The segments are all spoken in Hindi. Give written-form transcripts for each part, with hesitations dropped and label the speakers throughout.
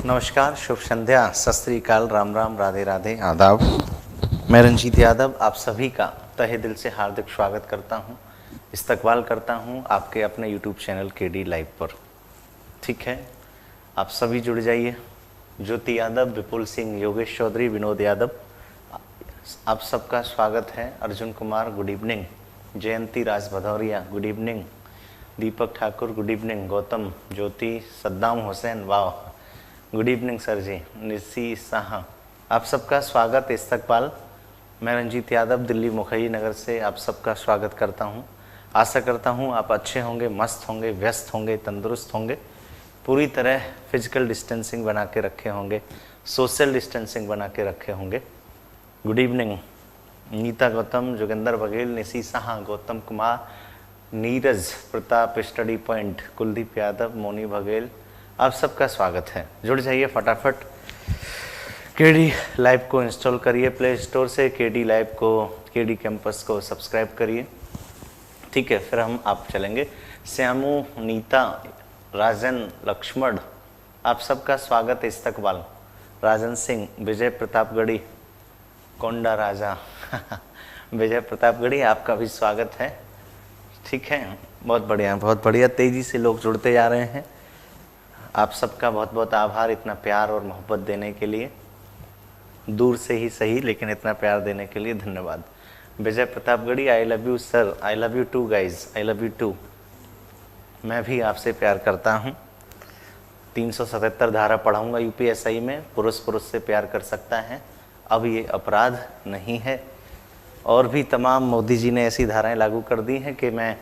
Speaker 1: नमस्कार, शुभ संध्या, सत श्री अकाल, राम राम, राधे राधे, आदाब। मैं रंजीत यादव आप सभी का तहे दिल से हार्दिक स्वागत करता हूं, इस्तकबाल करता हूं आपके अपने YouTube चैनल केडी लाइव पर। ठीक है, आप सभी जुड़ जाइए। ज्योति यादव, विपुल सिंह, योगेश चौधरी, विनोद यादव, आप सबका स्वागत है। अर्जुन कुमार गुड इवनिंग, जयंती राज भदौरिया गुड इवनिंग, दीपक ठाकुर गुड इवनिंग, गौतम, ज्योति, सद्दाम हुसैन वाह गुड इवनिंग सर जी, निसी साहा, आप सबका स्वागत, इस्तकबाल। मैं रंजीत यादव दिल्ली मुखर्जी नगर से आप सबका स्वागत करता हूं। आशा करता हूं आप अच्छे होंगे, मस्त होंगे, व्यस्त होंगे, तंदुरुस्त होंगे, पूरी तरह फिजिकल डिस्टेंसिंग बना के रखे होंगे, सोशल डिस्टेंसिंग बना के रखे होंगे। Good evening Neeta Gautam, Joginder Baghel, Nisi Saha, Gautam Kumar, Neeraj Pratap, study point, Kuldeep Yadav, Moni Baghel, आप सबका स्वागत है। जुड़ जाइए फटाफट। केडी लाइव को इंस्टॉल करिए प्ले स्टोर से, केडी लाइव को, केडी कैंपस को सब्सक्राइब करिए। ठीक है, फिर हम आप चलेंगे। श्यामू, नीता, राजन, लक्ष्मण, आप सबका स्वागत, इस्तकबाल। राजन सिंह, विजय प्रतापगढ़ी, कोंडा राजा विजय प्रतापगढ़ी, आपका भी स्वागत है। ठीक है, बहुत बढ़िया, बहुत बढ़िया, तेज़ी से लोग जुड़ते जा रहे हैं। आप सबका बहुत बहुत आभार इतना प्यार और मोहब्बत देने के लिए, दूर से ही सही लेकिन इतना प्यार देने के लिए धन्यवाद। Vijay Pratapgarhi, I love you sir, I love you too guys, I love you too. मैं भी आपसे प्यार करता हूँ। 377 धारा पढ़ाऊँगा यूपीएसआई में, पुरुष पुरुष से प्यार कर सकता है, अब ये अपराध नहीं है। और भी तमाम मोदी जी ने ऐसी धाराएं लागू कर दी हैं कि मैं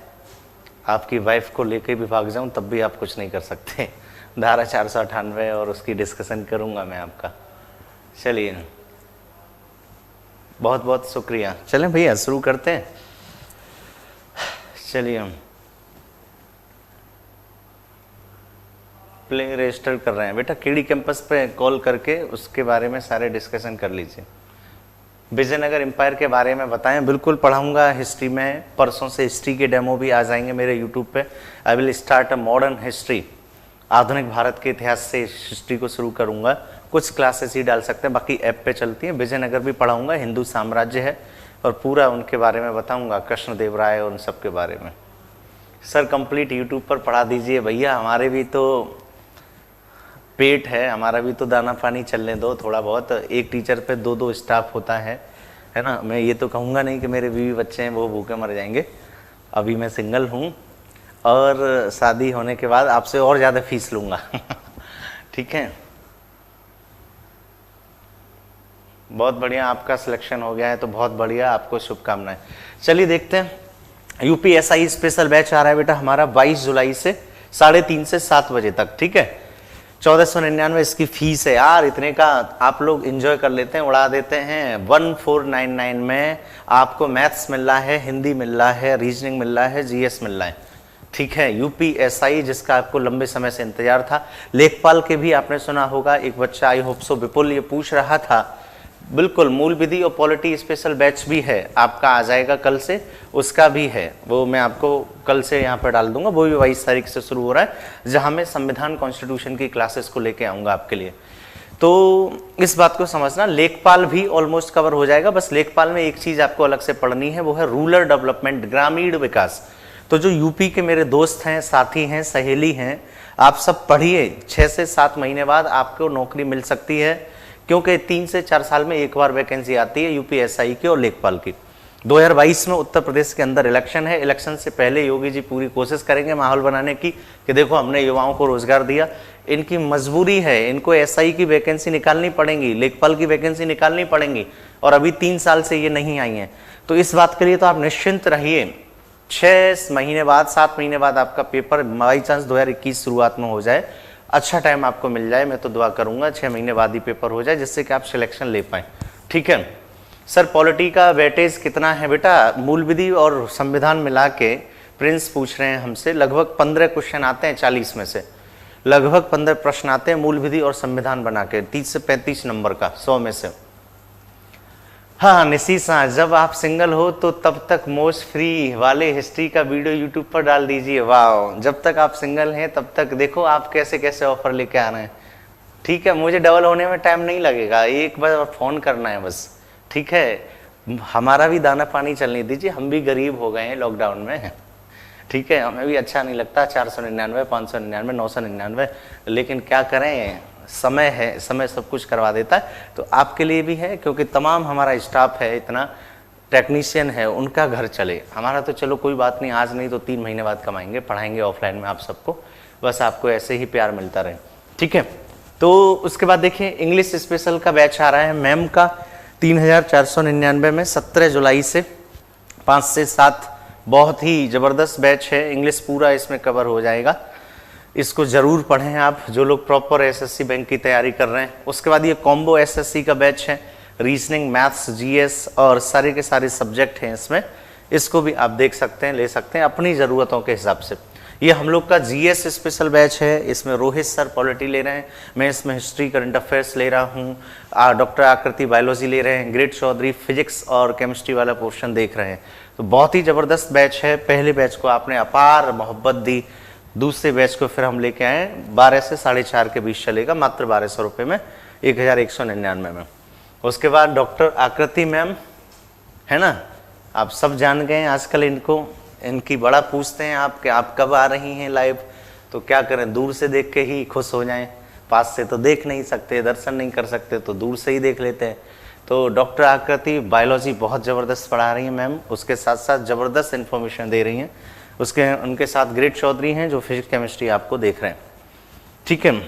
Speaker 1: आपकी वाइफ को लेके भी भाग जाऊं तब भी आप कुछ नहीं कर सकते। धारा 498 और उसकी डिस्कशन करूंगा मैं आपका। चलिए, बहुत बहुत शुक्रिया। चलें भैया शुरू करते हैं। चलिए, हम प्ले रजिस्टर कर रहे हैं बेटा, केडी कैंपस पे कॉल करके उसके बारे में सारे डिस्कशन कर लीजिए। विजयनगर एम्पायर के बारे में बताएं, बिल्कुल पढ़ाऊंगा हिस्ट्री में। परसों से हिस्ट्री के डेमो भी आ जाएंगे मेरे यूट्यूब पे। I will start a modern history, आधुनिक भारत के इतिहास से हिस्ट्री को शुरू करूंगा। कुछ क्लासेस ही डाल सकते हैं, बाकी ऐप पे चलती हैं। विजयनगर भी पढ़ाऊंगा, हिंदू साम्राज्य है और पूरा उनके बारे में बताऊंगा, कृष्णदेव राय और उन सब के बारे में। सर कंप्लीट यूट्यूब पर पढ़ा दीजिए भैया, हमारे भी तो पेट है, हमारा भी तो दाना पानी चलने दो थोड़ा बहुत। एक टीचर पे दो दो स्टाफ होता है ना। मैं ये तो कहूँगा नहीं कि मेरे बीवी बच्चे हैं वो भूखे मर जाएंगे। अभी मैं सिंगल हूँ और शादी होने के बाद आपसे और ज़्यादा फीस लूँगा ठीक है, बहुत बढ़िया, आपका सिलेक्शन हो गया है तो बहुत बढ़िया, आपको शुभकामनाएं। चलिए देखते हैं, यूपीएसआई स्पेशल बैच आ रहा है बेटा हमारा 22 जुलाई से 3:30 से 7 बजे तक। ठीक है, 1499 इसकी फीस है यार। इतने का आप लोग एंजॉय कर लेते हैं, उड़ा देते हैं। 1499 में आपको मैथ्स मिल रहा है, हिंदी मिल रहा है, रीजनिंग मिल रहा है, जीएस मिल रहा है। ठीक है, यूपीएसआई जिसका आपको लंबे समय से इंतजार था। लेखपाल के भी आपने सुना होगा, एक बच्चा आई होप सो विपुल ये पूछ रहा था, बिल्कुल मूल विधि और पॉलिटी स्पेशल बैच भी है आपका, आ जाएगा कल से, उसका भी है, वो मैं आपको कल से यहाँ पर डाल दूंगा। वो भी 22 तारीख से शुरू हो रहा है, जहाँ मैं संविधान कॉन्स्टिट्यूशन की क्लासेस को लेके आऊँगा आपके लिए। तो इस बात को समझना, लेखपाल भी ऑलमोस्ट कवर हो जाएगा। बस लेखपाल में एक चीज़ आपको अलग से पढ़नी है, वो है रूरल डेवलपमेंट, ग्रामीण विकास। तो जो यूपी के मेरे दोस्त हैं, साथी हैं, सहेली हैं, आप सब पढ़िए। 6 से 7 महीने बाद आपको नौकरी मिल सकती है, क्योंकि 3 से 4 साल में एक बार वैकेंसी आती है यूपीएसआई की और लेखपाल की। 2022 में उत्तर प्रदेश के अंदर इलेक्शन है। इलेक्शन से पहले योगी जी पूरी कोशिश करेंगे माहौल बनाने की कि देखो हमने युवाओं को रोजगार दिया, इनकी मजबूरी है, इनको एसआई की वैकेंसी निकालनी पड़ेगी, लेखपाल की वैकेंसी निकालनी पड़ेंगी, और अभी 3 साल से ये नहीं आई हैं। तो इस बात के लिए तो आप निश्चिंत रहिए, 6 महीने बाद, 7 महीने बाद आपका पेपर बाई चांस 2021 शुरुआत में हो जाए, अच्छा टाइम आपको मिल जाए, मैं तो दुआ करूंगा 6 महीने बाद ही पेपर हो जाए, जिससे कि आप सिलेक्शन ले पाएं। ठीक है सर, पॉलिटी का वेटेज कितना है बेटा? मूल विधि और संविधान मिला के प्रिंस पूछ रहे हैं हमसे, लगभग 15 क्वेश्चन आते हैं 40 में से, लगभग 15 प्रश्न आते हैं मूल विधि और संविधान बना के, 30 से 35 नंबर का 100 में से। हाँ निशीसा, जब आप सिंगल हो तो तब तक मोस्ट फ्री वाले हिस्ट्री का वीडियो यूट्यूब पर डाल दीजिए। वाह, जब तक आप सिंगल हैं तब तक देखो आप कैसे कैसे ऑफर लेके आ रहे हैं। ठीक है, मुझे डबल होने में टाइम नहीं लगेगा, एक बार फ़ोन करना है बस। ठीक है, हमारा भी दाना पानी चलने दीजिए, हम भी गरीब हो गए हैं लॉकडाउन में। ठीक है, हमें भी अच्छा नहीं लगता 499, 599, 999, लेकिन क्या करें, समय है, समय सब कुछ करवा देता है। तो आपके लिए भी है, क्योंकि तमाम हमारा स्टाफ है, इतना टेक्नीशियन है, उनका घर चले। हमारा तो चलो कोई बात नहीं, आज नहीं तो 3 महीने बाद कमाएंगे, पढ़ाएंगे ऑफलाइन में आप सबको, बस आपको ऐसे ही प्यार मिलता रहे। ठीक है, तो उसके बाद देखिए इंग्लिश स्पेशल का बैच आ रहा है मैम का 3499 में 17 जुलाई से 5 से 7। बहुत ही ज़बरदस्त बैच है, इंग्लिश पूरा इसमें कवर हो जाएगा। इसको ज़रूर पढ़ें आप, जो लोग प्रॉपर एसएससी बैंक की तैयारी कर रहे हैं। उसके बाद ये कॉम्बो एसएससी का बैच है, रीजनिंग, मैथ्स, जीएस और सारे के सारे सब्जेक्ट हैं इसमें। इसको भी आप देख सकते हैं, ले सकते हैं अपनी ज़रूरतों के हिसाब से। ये हम लोग का जीएस स्पेशल बैच है, इसमें रोहित सर पॉलिटी ले रहे हैं, मैं इसमें हिस्ट्री करंट अफेयर्स ले रहा हूँ, डॉक्टर आकृति बायोलॉजी ले रहे हैं, ग्रेट चौधरी फिजिक्स और केमिस्ट्री वाला पोर्शन देख रहे हैं। तो बहुत ही ज़बरदस्त बैच है। पहले बैच को आपने अपार मोहब्बत दी, दूसरे बैच को फिर हम लेके आए 12 से 4.5 के बीच चलेगा, मात्र 1200 रुपये में, 1199 में। उसके बाद डॉक्टर आकृति मैम है ना, आप सब जान गए हैं आजकल इनको, इनकी बड़ा पूछते हैं आप कि आप कब आ रही हैं लाइव। तो क्या करें, दूर से देख के ही खुश हो जाएं, पास से तो देख नहीं सकते, दर्शन नहीं कर सकते, तो दूर से ही देख लेते हैं। तो डॉक्टर आकृति बायोलॉजी बहुत ज़बरदस्त पढ़ा रही हैं मैम, उसके साथ साथ ज़बरदस्त इन्फॉर्मेशन दे रही हैं। उनके साथ ग्रेट चौधरी हैं जो फिजिक्स केमिस्ट्री आपको देख रहे हैं। ठीक है,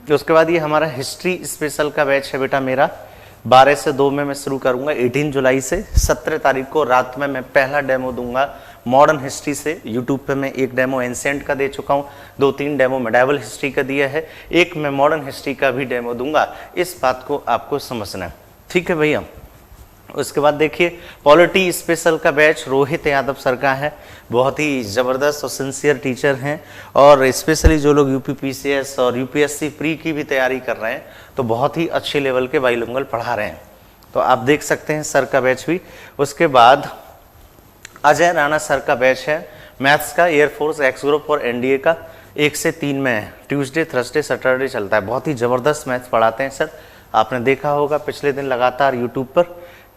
Speaker 1: उसके बाद ये हमारा हिस्ट्री स्पेशल का बैच है बेटा मेरा, 12 से 2 में मैं शुरू करूँगा 18 जुलाई से। 17 तारीख को रात में मैं पहला डेमो दूंगा मॉडर्न हिस्ट्री से। यूट्यूब पे मैं एक डेमो एंसेंट का दे चुका हूँ, 2-3 डेमो मेडाइवल हिस्ट्री का दिया है, एक मैं मॉडर्न हिस्ट्री का भी डेमो दूंगा। इस बात को आपको समझना है। ठीक है भैया, उसके बाद देखिए पॉलिटी स्पेशल का बैच रोहित यादव सर का है, बहुत ही ज़बरदस्त और सिंसियर टीचर हैं, और स्पेशली जो लोग यूपीपीसीएस और यूपीएससी प्री की भी तैयारी कर रहे हैं तो बहुत ही अच्छे लेवल के बाइलिंगुअल पढ़ा रहे हैं, तो आप देख सकते हैं सर का बैच भी। उसके बाद अजय राणा सर का बैच है मैथ्स का, एयरफोर्स एक्स ग्रुप और एनडीए का, 1 से 3 में ट्यूसडे थर्सडे सैटरडे चलता है। बहुत ही ज़बरदस्त मैथ्स पढ़ाते हैं सर, आपने देखा होगा पिछले दिन लगातार यूट्यूब पर,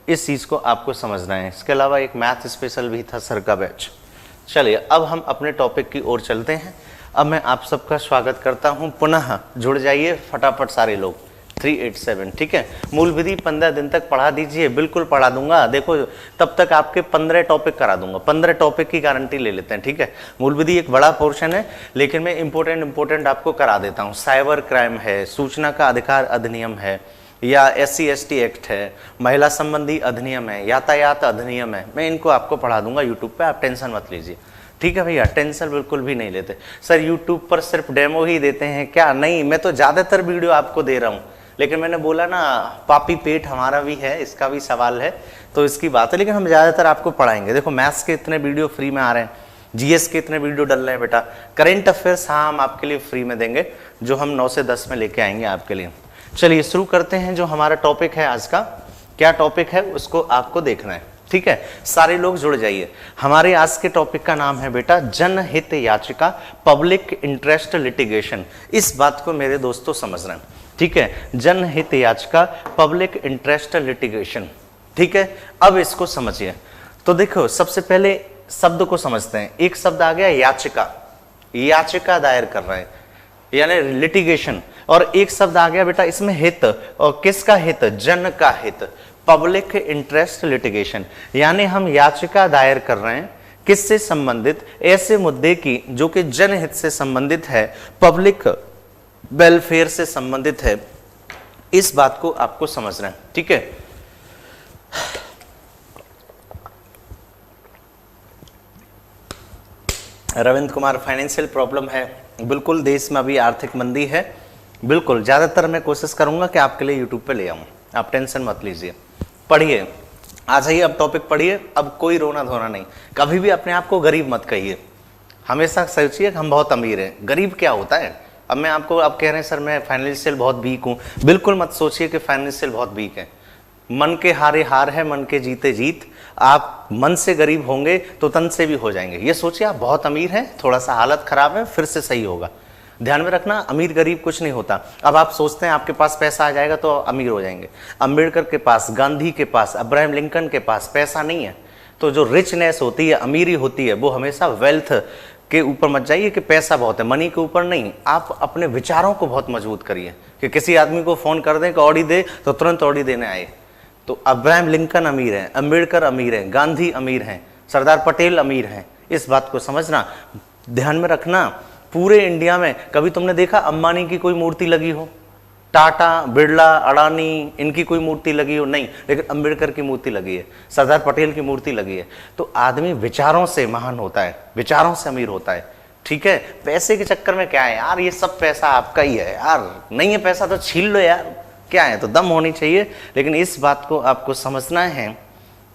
Speaker 1: इस चीज़ को आपको समझना है। इसके अलावा एक मैथ स्पेशल भी था सर का बैच। चलिए अब हम अपने टॉपिक की ओर चलते हैं। अब मैं आप सबका स्वागत करता हूं, पुनः जुड़ जाइए फटाफट सारे लोग 387। ठीक है, मूल विधि 15 दिन तक पढ़ा दीजिए, बिल्कुल पढ़ा दूंगा। देखो तब तक आपके 15 टॉपिक करा दूंगा, 15 टॉपिक की गारंटी ले लेते हैं। ठीक है, मूल विधि एक बड़ा पोर्शन है, लेकिन मैं इंपॉर्टेंट आपको करा देता हूँ। साइबर क्राइम है, सूचना का अधिकार अधिनियम है, या SC/ST एक्ट है, महिला संबंधी अधिनियम है, यातायात अधिनियम है, मैं इनको आपको पढ़ा दूंगा यूट्यूब पे, आप टेंशन मत लीजिए। ठीक है भैया, टेंशन बिल्कुल भी नहीं लेते। सर यूट्यूब पर सिर्फ डेमो ही देते हैं क्या? नहीं, मैं तो ज़्यादातर वीडियो आपको दे रहा हूँ, लेकिन मैंने बोला ना पापी पेट हमारा भी है, इसका भी सवाल है, तो इसकी बात है, लेकिन हम ज़्यादातर आपको पढ़ाएंगे। देखो मैथ्स के इतने वीडियो फ्री में आ रहे हैं, जीएस के इतने वीडियो डल रहे हैं बेटा, करेंट अफेयर्स हाँ हम आपके लिए फ्री में देंगे, जो हम 9 से 10 में लेके आएंगे आपके लिए। चलिए शुरू करते हैं। जो हमारा टॉपिक है आज का, क्या टॉपिक है उसको आपको देखना है। ठीक है, सारे लोग जुड़ जाइए। हमारे आज के टॉपिक का नाम है बेटा जनहित याचिका, पब्लिक इंटरेस्ट लिटिगेशन। इस बात को मेरे दोस्तों समझना है। ठीक है, जनहित याचिका, पब्लिक इंटरेस्ट लिटिगेशन। ठीक है, अब इसको समझिए। तो देखो सबसे पहले शब्द को समझते हैं। एक शब्द आ गया याचिका, याचिका दायर कर रहे हैं यानी लिटिगेशन, और एक शब्द आ गया बेटा इसमें हित, और किसका हित? जन का हित, पब्लिक इंटरेस्ट लिटिगेशन, यानी हम याचिका दायर कर रहे हैं किससे संबंधित? ऐसे मुद्दे की जो कि जनहित से संबंधित है, पब्लिक वेलफेयर से संबंधित है। इस बात को आपको समझना है। ठीक है, रविंद्र कुमार, फाइनेंशियल प्रॉब्लम है, बिल्कुल देश में अभी आर्थिक मंदी है, बिल्कुल ज़्यादातर मैं कोशिश करूंगा कि आपके लिए यूट्यूब पे ले आऊं, आप टेंशन मत लीजिए। पढ़िए, आ जाइए अब टॉपिक पढ़िए। अब कोई रोना धोना नहीं, कभी भी अपने आप को गरीब मत कहिए, हमेशा सोचिए कि हम बहुत अमीर हैं। गरीब क्या होता है? अब मैं आपको अब कह रहे हैं सर मैं फाइनेंशियल बहुत वीक हूँ, बिल्कुल मत सोचिए कि फाइनेंशियल बहुत वीक है। मन के हारे हार है, मन के जीते जीत। आप मन से गरीब होंगे तो तन से भी हो जाएंगे। ये सोचिए आप बहुत अमीर हैं, थोड़ा सा हालत खराब है, फिर से सही होगा। ध्यान में रखना, अमीर गरीब कुछ नहीं होता। अब आप सोचते हैं आपके पास पैसा आ जाएगा तो अमीर हो जाएंगे। अंबेडकर के पास, गांधी के पास, अब्राहम लिंकन के पास पैसा नहीं है। तो जो रिचनेस होती है, अमीरी होती है, वो हमेशा वेल्थ के ऊपर मत जाइए कि पैसा बहुत है, मनी के ऊपर नहीं। आप अपने विचारों को बहुत मजबूत करिए कि किसी आदमी को फोन कर दें कि ऑडी दे तो तुरंत ऑडी देने आए। तो अब्राहम लिंकन अमीर हैं, अंबेडकर अमीर हैं, गांधी अमीर हैं, सरदार पटेल अमीर हैं। इस बात को समझना, ध्यान में रखना। पूरे इंडिया में कभी तुमने देखा अंबानी की कोई मूर्ति लगी हो? टाटा, बिरला, अडानी, इनकी कोई मूर्ति लगी हो? नहीं, लेकिन अंबेडकर की मूर्ति लगी है, सरदार पटेल की मूर्ति लगी है। तो आदमी विचारों से महान होता है, विचारों से अमीर होता है। ठीक है, पैसे के चक्कर में क्या है यार, ये सब पैसा आपका ही है यार, नहीं है पैसा तो छीन लो यार, क्या है, तो दम होनी चाहिए। लेकिन इस बात को आपको समझना है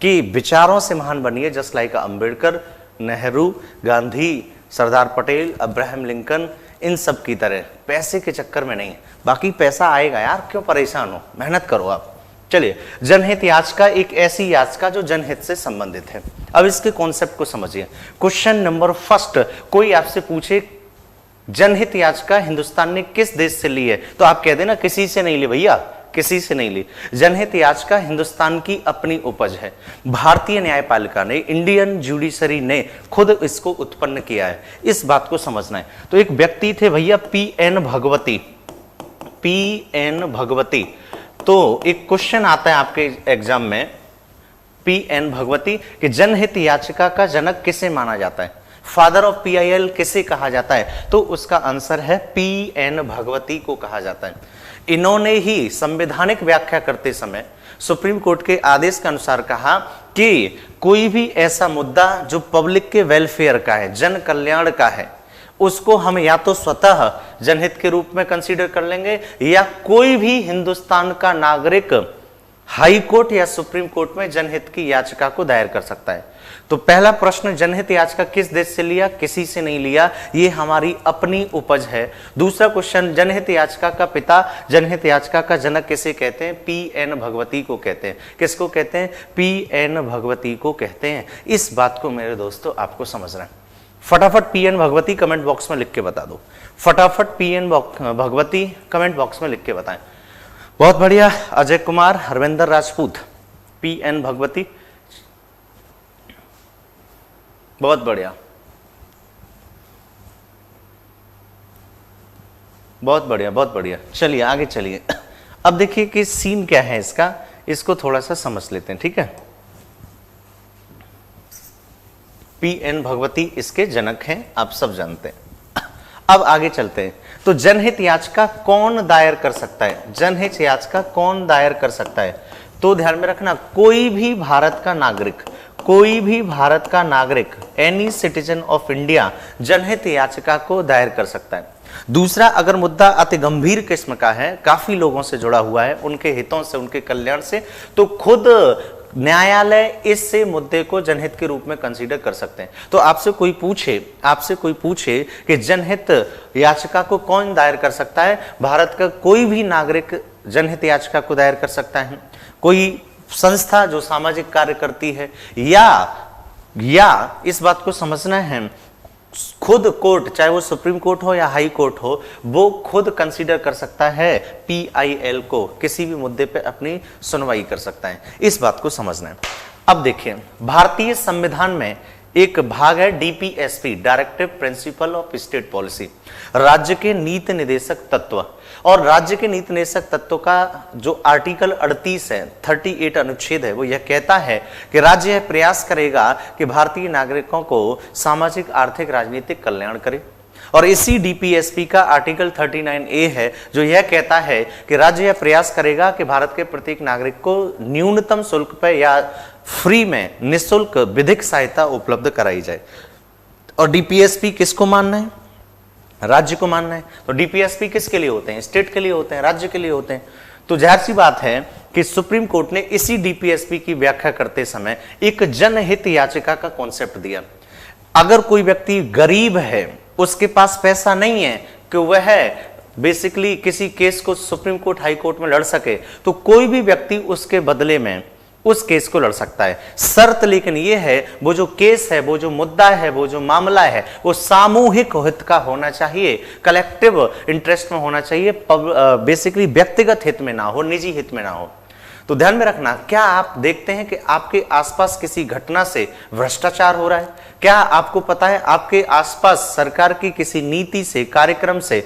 Speaker 1: कि विचारों से महान बनिए, just like Ambedkar, Nehru, Gandhi, Sardar Patel, Abraham Lincoln, इन सब की तरह पैसे के चक्कर में नहीं। बाकी पैसा आएगा यार, क्यों परेशान हो, मेहनत करो आप। चलिए, जनहित याचिका एक ऐसी याचिका जो जनहित से संबंधित है। अब इसके कॉन्सेप्ट को समझिए। क्वेश्चन नंबर फर्स्ट, कोई आपसे पूछे जनहित याचिका हिंदुस्तान ने किस देश से ली है, तो आप कह देना किसी से नहीं ली भैया, किसी से नहीं ली। जनहित याचिका हिंदुस्तान की अपनी उपज है। भारतीय न्यायपालिका ने, इंडियन जुडिशरी ने खुद इसको उत्पन्न किया है। इस बात को समझना है। तो एक व्यक्ति थे भैया पी.एन. भगवती, पी.एन. भगवती। तो एक क्वेश्चन आता है आपके एग्जाम में, पी.एन. भगवती कि जनहित याचिका का जनक किसे माना जाता है, फादर ऑफ PIL किसे कहा जाता है? तो उसका आंसर है पी.एन. भगवती को कहा जाता है। इन्होंने ही संवैधानिक व्याख्या करते समय सुप्रीम कोर्ट के आदेश के अनुसार कहा कि कोई भी ऐसा मुद्दा जो पब्लिक के वेलफेयर का है, जन कल्याण का है, उसको हम या तो स्वतः जनहित के रूप में कंसीडर कर लेंगे, या कोई भी हिंदुस्तान का नागरिक हाई कोर्ट या सुप्रीम कोर्ट में जनहित की याचिका को दायर कर सकता है। तो पहला प्रश्न, जनहित याचिका किस देश से लिया? किसी से नहीं लिया, ये हमारी अपनी उपज है। दूसरा क्वेश्चन, जनहित याचिका का पिता, जनहित याचिका का जनक किसे कहते हैं? पी.एन. भगवती को कहते हैं। किसको कहते हैं? पी.एन. भगवती को कहते हैं। इस बात को मेरे दोस्तों आपको समझना है। फटाफट पी.एन. भगवती कमेंट बॉक्स में लिख के बता दो, फटाफट पी.एन. भगवती कमेंट बॉक्स में लिख के बताएं। बहुत बढ़िया, अजय कुमार, हरविंदर राजपूत, पी.एन. भगवती, बहुत बढ़िया, बहुत बढ़िया, बहुत बढ़िया। चलिए आगे चलिए। अब देखिए कि सीन क्या है इसका, इसको थोड़ा सा समझ लेते हैं। ठीक है, पी.एन. भगवती इसके जनक हैं, आप सब जानते हैं। अब आगे चलते हैं। तो जनहित याचिका कौन दायर कर सकता है? जनहित याचिका कौन दायर कर सकता है? तो ध्यान में रखना, कोई भी भारत का नागरिक, कोई भी भारत का नागरिक, एनी सिटीजन ऑफ इंडिया जनहित याचिका को दायर कर सकता है। दूसरा, अगर मुद्दा अति गंभीर किस्म का है, काफी लोगों से जुड़ा हुआ है, उनके हितों से, उनके कल्याण से, तो खुद न्यायालय इस मुद्दे को जनहित के रूप में कंसीडर कर सकते हैं। तो आपसे कोई पूछे कि जनहित याचिका को कौन दायर कर सकता है? भारत का कोई भी नागरिक जनहित याचिका को दायर कर सकता है। कोई संस्था जो सामाजिक कार्य करती है, या इस बात को समझना है, खुद कोर्ट, चाहे वो सुप्रीम कोर्ट हो या हाई कोर्ट हो, वो खुद कंसीडर कर सकता है PIL को, किसी भी मुद्दे पे अपनी सुनवाई कर सकता है। इस बात को समझना है। अब देखिए, भारतीय संविधान में एक भाग है DPSP, directive principle of state policy, राज्य के नीति निर्देशक तत्व। और राज्य के नीति निर्देशक तत्व का जो आर्टिकल 38 है, 38 अनुच्छेद है, वो यह कहता है कि राज्य यह प्रयास करेगा कि भारतीय नागरिकों को सामाजिक, आर्थिक, राजनीतिक कल्याण करे। और इसी DPSP का आर्टिकल 39A है जो यह कहता है कि राज्य यह प्रयास करेगा कि भारत के प्रत्येक नागरिक को न्यूनतम शुल्क पर या फ्री में निःशुल्क विधिक सहायता उपलब्ध कराई जाए। और DPSP किसको मानना है? राज्य को मानना है। तो DPSP किसके लिए होते हैं? स्टेट के लिए होते हैं, राज्य के लिए होते हैं। तो जाहिर सी बात है कि सुप्रीम कोर्ट ने इसी DPSP की व्याख्या करते समय एक जनहित याचिका का कॉन्सेप्ट दिया। अगर कोई व्यक्ति गरीब है, उसके पास पैसा नहीं है कि वह बेसिकली किसी केस को सुप्रीम कोर्ट, हाई कोर्ट में लड़ सके, तो कोई भी व्यक्ति उसके बदले में उस केस को लड़ सकता है। शर्त लेकिन ये है, वो जो केस है, वो जो मुद्दा है, वो जो मामला है, वो सामूहिक हित का होना चाहिए, कलेक्टिव इंटरेस्ट में होना चाहिए, बेसिकली व्यक्तिगत हित में ना हो, निजी हित में ना हो। तो ध्यान में रखना, क्या आप देखते हैं कि आपके आसपास किसी घटना से भ्रष्टाचार हो रहा है? क्या आपको पता है आपके आसपास सरकार की किसी नीति से, कार्यक्रम से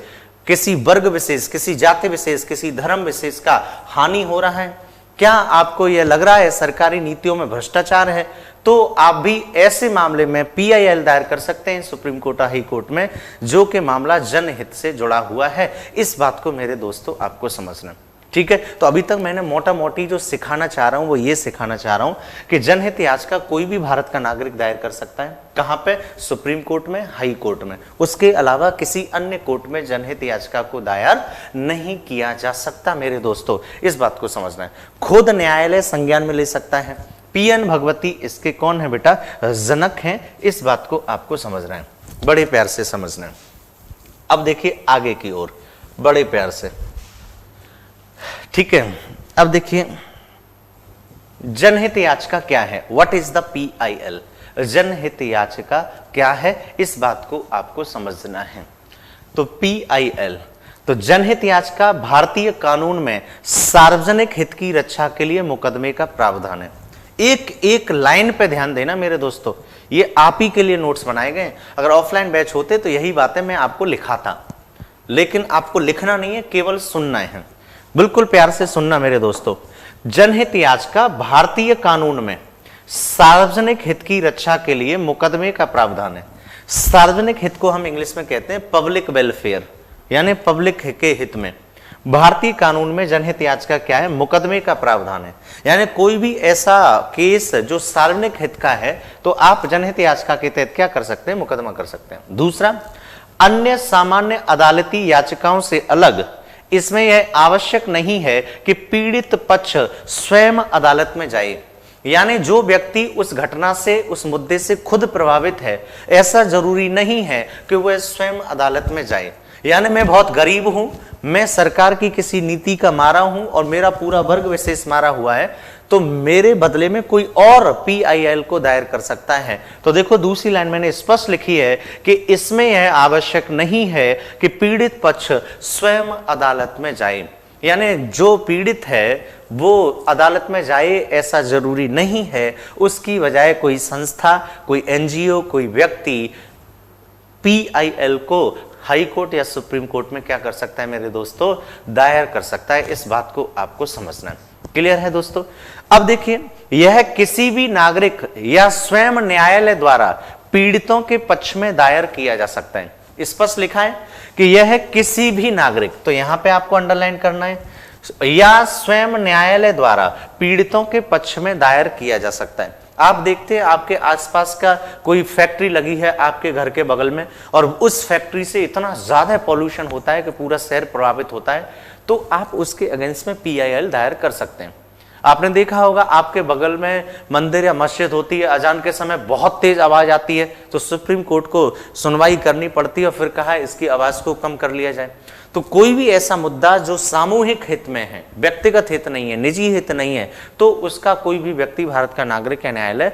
Speaker 1: किसी वर्ग विशेष, किसी जाति विशेष, किसी धर्म विशेष का हानि हो रहा है? क्या आपको यह लग रहा है सरकारी नीतियों में भ्रष्टाचार है? तो आप भी ऐसे मामले में PIL दायर कर सकते हैं सुप्रीम कोर्ट, हाई कोर्ट में, जो कि मामला जनहित से जुड़ा हुआ है। इस बात को मेरे दोस्तों आपको समझना, ठीक है। तो अभी तक मैंने मोटा मोटी जो सिखाना चाह रहा हूं वो ये सिखाना चाह रहा हूं कि जनहित याचिका कोई भी भारत का नागरिक दायर कर सकता है। कहां पे? सुप्रीम कोर्ट में, हाई कोर्ट में। उसके अलावा किसी अन्य कोर्ट में जनहित याचिका को दायर नहीं किया जा सकता। मेरे दोस्तों इस बात को समझना है। खुद न्यायालय संज्ञान में ले सकता है। PN भगवती इसके कौन है बेटा? जनक हैं। इस बात को आपको समझना है, बड़े प्यार से समझना है। अब देखिए आगे की ओर, बड़े प्यार से, ठीक है। अब देखिए जनहित याचिका क्या है? What is the PIL? जनहित याचिका क्या है, इस बात को आपको समझना है। तो PIL, तो जनहित याचिका भारतीय कानून में सार्वजनिक हित की रक्षा के लिए मुकदमे का प्रावधान है। एक एक लाइन पे ध्यान देना मेरे दोस्तों, ये आप ही के लिए नोट्स बनाए गए। अगर ऑफलाइन बैच होते तो यही बातें मैं आपको लिखाता, लेकिन आपको लिखना नहीं है, केवल सुनना है। बिल्कुल प्यार से सुनना मेरे दोस्तों। जनहित याचिका भारतीय कानून में सार्वजनिक हित की रक्षा के लिए मुकदमे का प्रावधान है। सार्वजनिक हित को हम इंग्लिश में कहते हैं पब्लिक वेलफेयर, यानी पब्लिक के हित में भारतीय कानून में जनहित याचिका क्या है? मुकदमे का प्रावधान है। यानी कोई भी ऐसा केस जो सार्वजनिक हित का है तो आप जनहित याचिका के तहत क्या कर सकते हैं? मुकदमा कर सकते हैं। दूसरा, अन्य सामान्य अदालती याचिकाओं से अलग इसमें यह आवश्यक नहीं है कि पीड़ित पक्ष स्वयं अदालत में जाए। यानी जो व्यक्ति उस घटना से, उस मुद्दे से खुद प्रभावित है, ऐसा जरूरी नहीं है कि वह स्वयं अदालत में जाए। यानी मैं बहुत गरीब हूं, मैं सरकार की किसी नीति का मारा हूं और मेरा पूरा वर्ग विशेष मारा हुआ है, तो मेरे बदले में कोई और PIL को दायर कर सकता है। तो देखो दूसरी लाइन मैंने स्पष्ट लिखी है कि इसमें यह आवश्यक नहीं है कि पीड़ित पक्ष स्वयं अदालत में जाए। यानी जो पीड़ित है वो अदालत में जाए ऐसा जरूरी नहीं है, उसकी बजाय कोई संस्था, कोई NGO, कोई व्यक्ति PIL को हाई कोर्ट या सुप्रीम कोर्ट में क्या कर सकता है मेरे दोस्तों? दायर कर सकता है। इस बात को आपको समझना है। क्लियर है दोस्तों? अब देखिए, यह किसी भी नागरिक या स्वयं न्यायालय द्वारा पीड़ितों के पक्ष में दायर किया जा सकता है। स्पष्ट लिखा है कि यह किसी भी नागरिक, तो यहां पे आपको अंडरलाइन करना है, या स्वयं न्यायालय द्वारा पीड़ितों के पक्ष में दायर किया जा सकता है। आप देखते हैं आपके आसपास का कोई फैक्ट्री लगी है आपके घर के बगल में, और उस फैक्ट्री से इतना ज्यादा पॉल्यूशन होता है कि पूरा शहर प्रभावित होता है, तो आप उसके अगेंस्ट में PIL दायर कर सकते हैं। आपने देखा होगा आपके बगल में मंदिर या मस्जिद होती है, अजान के समय बहुत तेज आवाज आती है, तो सुप्रीम कोर्ट को सुनवाई करनी पड़ती है और फिर कहा इसकी आवाज को कम कर लिया जाए। तो कोई भी ऐसा मुद्दा जो सामूहिक हित में है, व्यक्तिगत हित नहीं है, निजी हित नहीं है, तो उसका कोई भी व्यक्ति, भारत का नागरिक या न्यायालय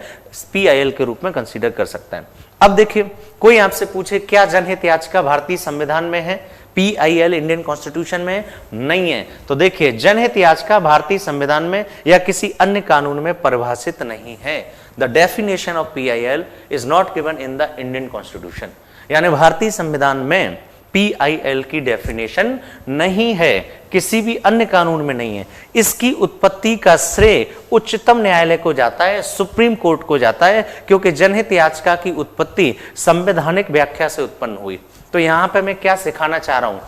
Speaker 1: PIL के रूप में कंसीडर कर सकता है। अब देखिए, कोई आपसे पूछे क्या जनहित याचिका भारतीय संविधान में है? PIL इंडियन कॉन्स्टिट्यूशन में नहीं है। तो देखिए, जनहित याचिका भारतीय संविधान में या किसी अन्य कानून में परिभाषित नहीं है। The definition of PIL is not given in the Indian constitution. यानी भारतीय संविधान में PIL की डेफिनेशन नहीं है, किसी भी अन्य कानून में नहीं है। इसकी उत्पत्ति का श्रेय उच्चतम न्यायालय को जाता है, सुप्रीम कोर्ट को जाता है, क्योंकि जनहित याचिका की उत्पत्ति संवैधानिक व्याख्या से उत्पन्न हुई। तो यहां पे मैं क्या सिखाना चाह रहा हूं,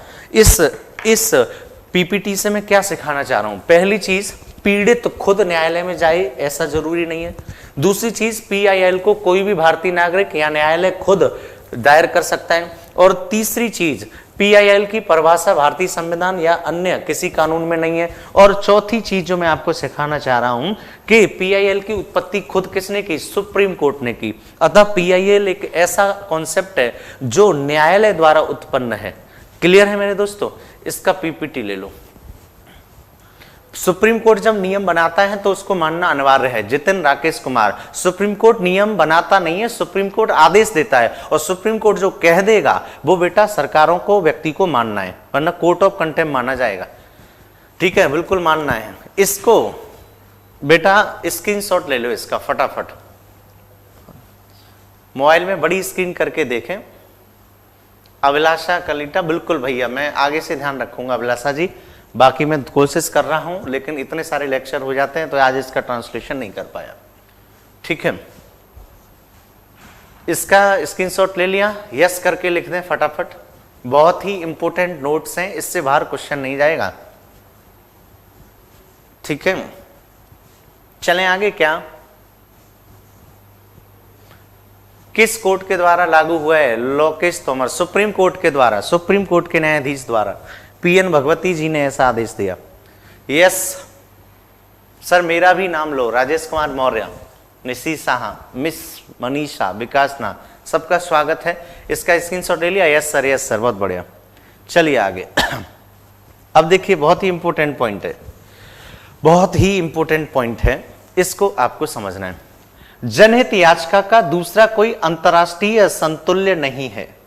Speaker 1: इस PPT से मैं क्या सिखाना चाह रहा हूं? पहली चीज, पीड़ित खुद न्यायालय में जाए ऐसा जरूरी नहीं है। दूसरी चीज, PIL को कोई भी भारतीय नागरिक या न्यायालय खुद दायर कर सकता है। और तीसरी चीज, PIL की परिभाषा भारतीय संविधान या अन्य किसी कानून में नहीं है। और चौथी चीज जो मैं आपको सिखाना चाह रहा हूं कि PIL की उत्पत्ति खुद किसने की? सुप्रीम कोर्ट ने की। अतः PIL एक ऐसा कॉन्सेप्ट है जो न्यायालय द्वारा उत्पन्न है। क्लियर है मेरे दोस्तों? इसका PPT ले लो। सुप्रीम कोर्ट जब नियम बनाता है तो उसको मानना अनिवार्य है। जितिन राकेश कुमार, सुप्रीम कोर्ट नियम बनाता नहीं है, सुप्रीम कोर्ट आदेश देता है, और सुप्रीम कोर्ट जो कह देगा वो बेटा सरकारों को, व्यक्ति को मानना है, वरना कोर्ट ऑफ कंटेम्प्ट माना जाएगा। ठीक है, बिल्कुल मानना है इसको। बेटा स्क्रीनशॉट ले लो इसका फटाफट, मोबाइल में बड़ी स्क्रीन करके देखें। अभिलाषा कलीटा, बिल्कुल भैया, मैं आगे से ध्यान रखूंगा अभिलाषा जी, बाकी मैं कोशिश कर रहा हूं, लेकिन इतने सारे लेक्चर हो जाते हैं तो आज इसका ट्रांसलेशन नहीं कर पाया। ठीक है, इसका स्क्रीनशॉट ले लिया, यस करके लिख दें फटाफट। बहुत ही इंपॉर्टेंट नोट्स हैं, इससे बाहर क्वेश्चन नहीं जाएगा। ठीक है, चलें आगे। क्या किस कोर्ट के द्वारा लागू हुआ है? लोकेश तोमर, सुप्रीम कोर्ट के द्वारा, सुप्रीम कोर्ट के न्यायाधीश द्वारा, पीएन भगवती जी ने ऐसा आदेश दिया। यस सर, मेरा भी नाम लो, राजेश कुमार मौर्य, निशी साहा, मिस मनीषा, विकास ना, सबका स्वागत है। इसका स्क्रीनशॉट ले लिया? यस सर, बहुत बढ़िया। चलिए आगे। अब देखिए, बहुत ही इंपॉर्टेंट पॉइंट है, बहुत ही इंपॉर्टेंट पॉइंट है, इसको आपको समझना है। जनहित याचिका का दूसरा कोई अंतर्राष्ट्रीय समतुल्य नहीं है।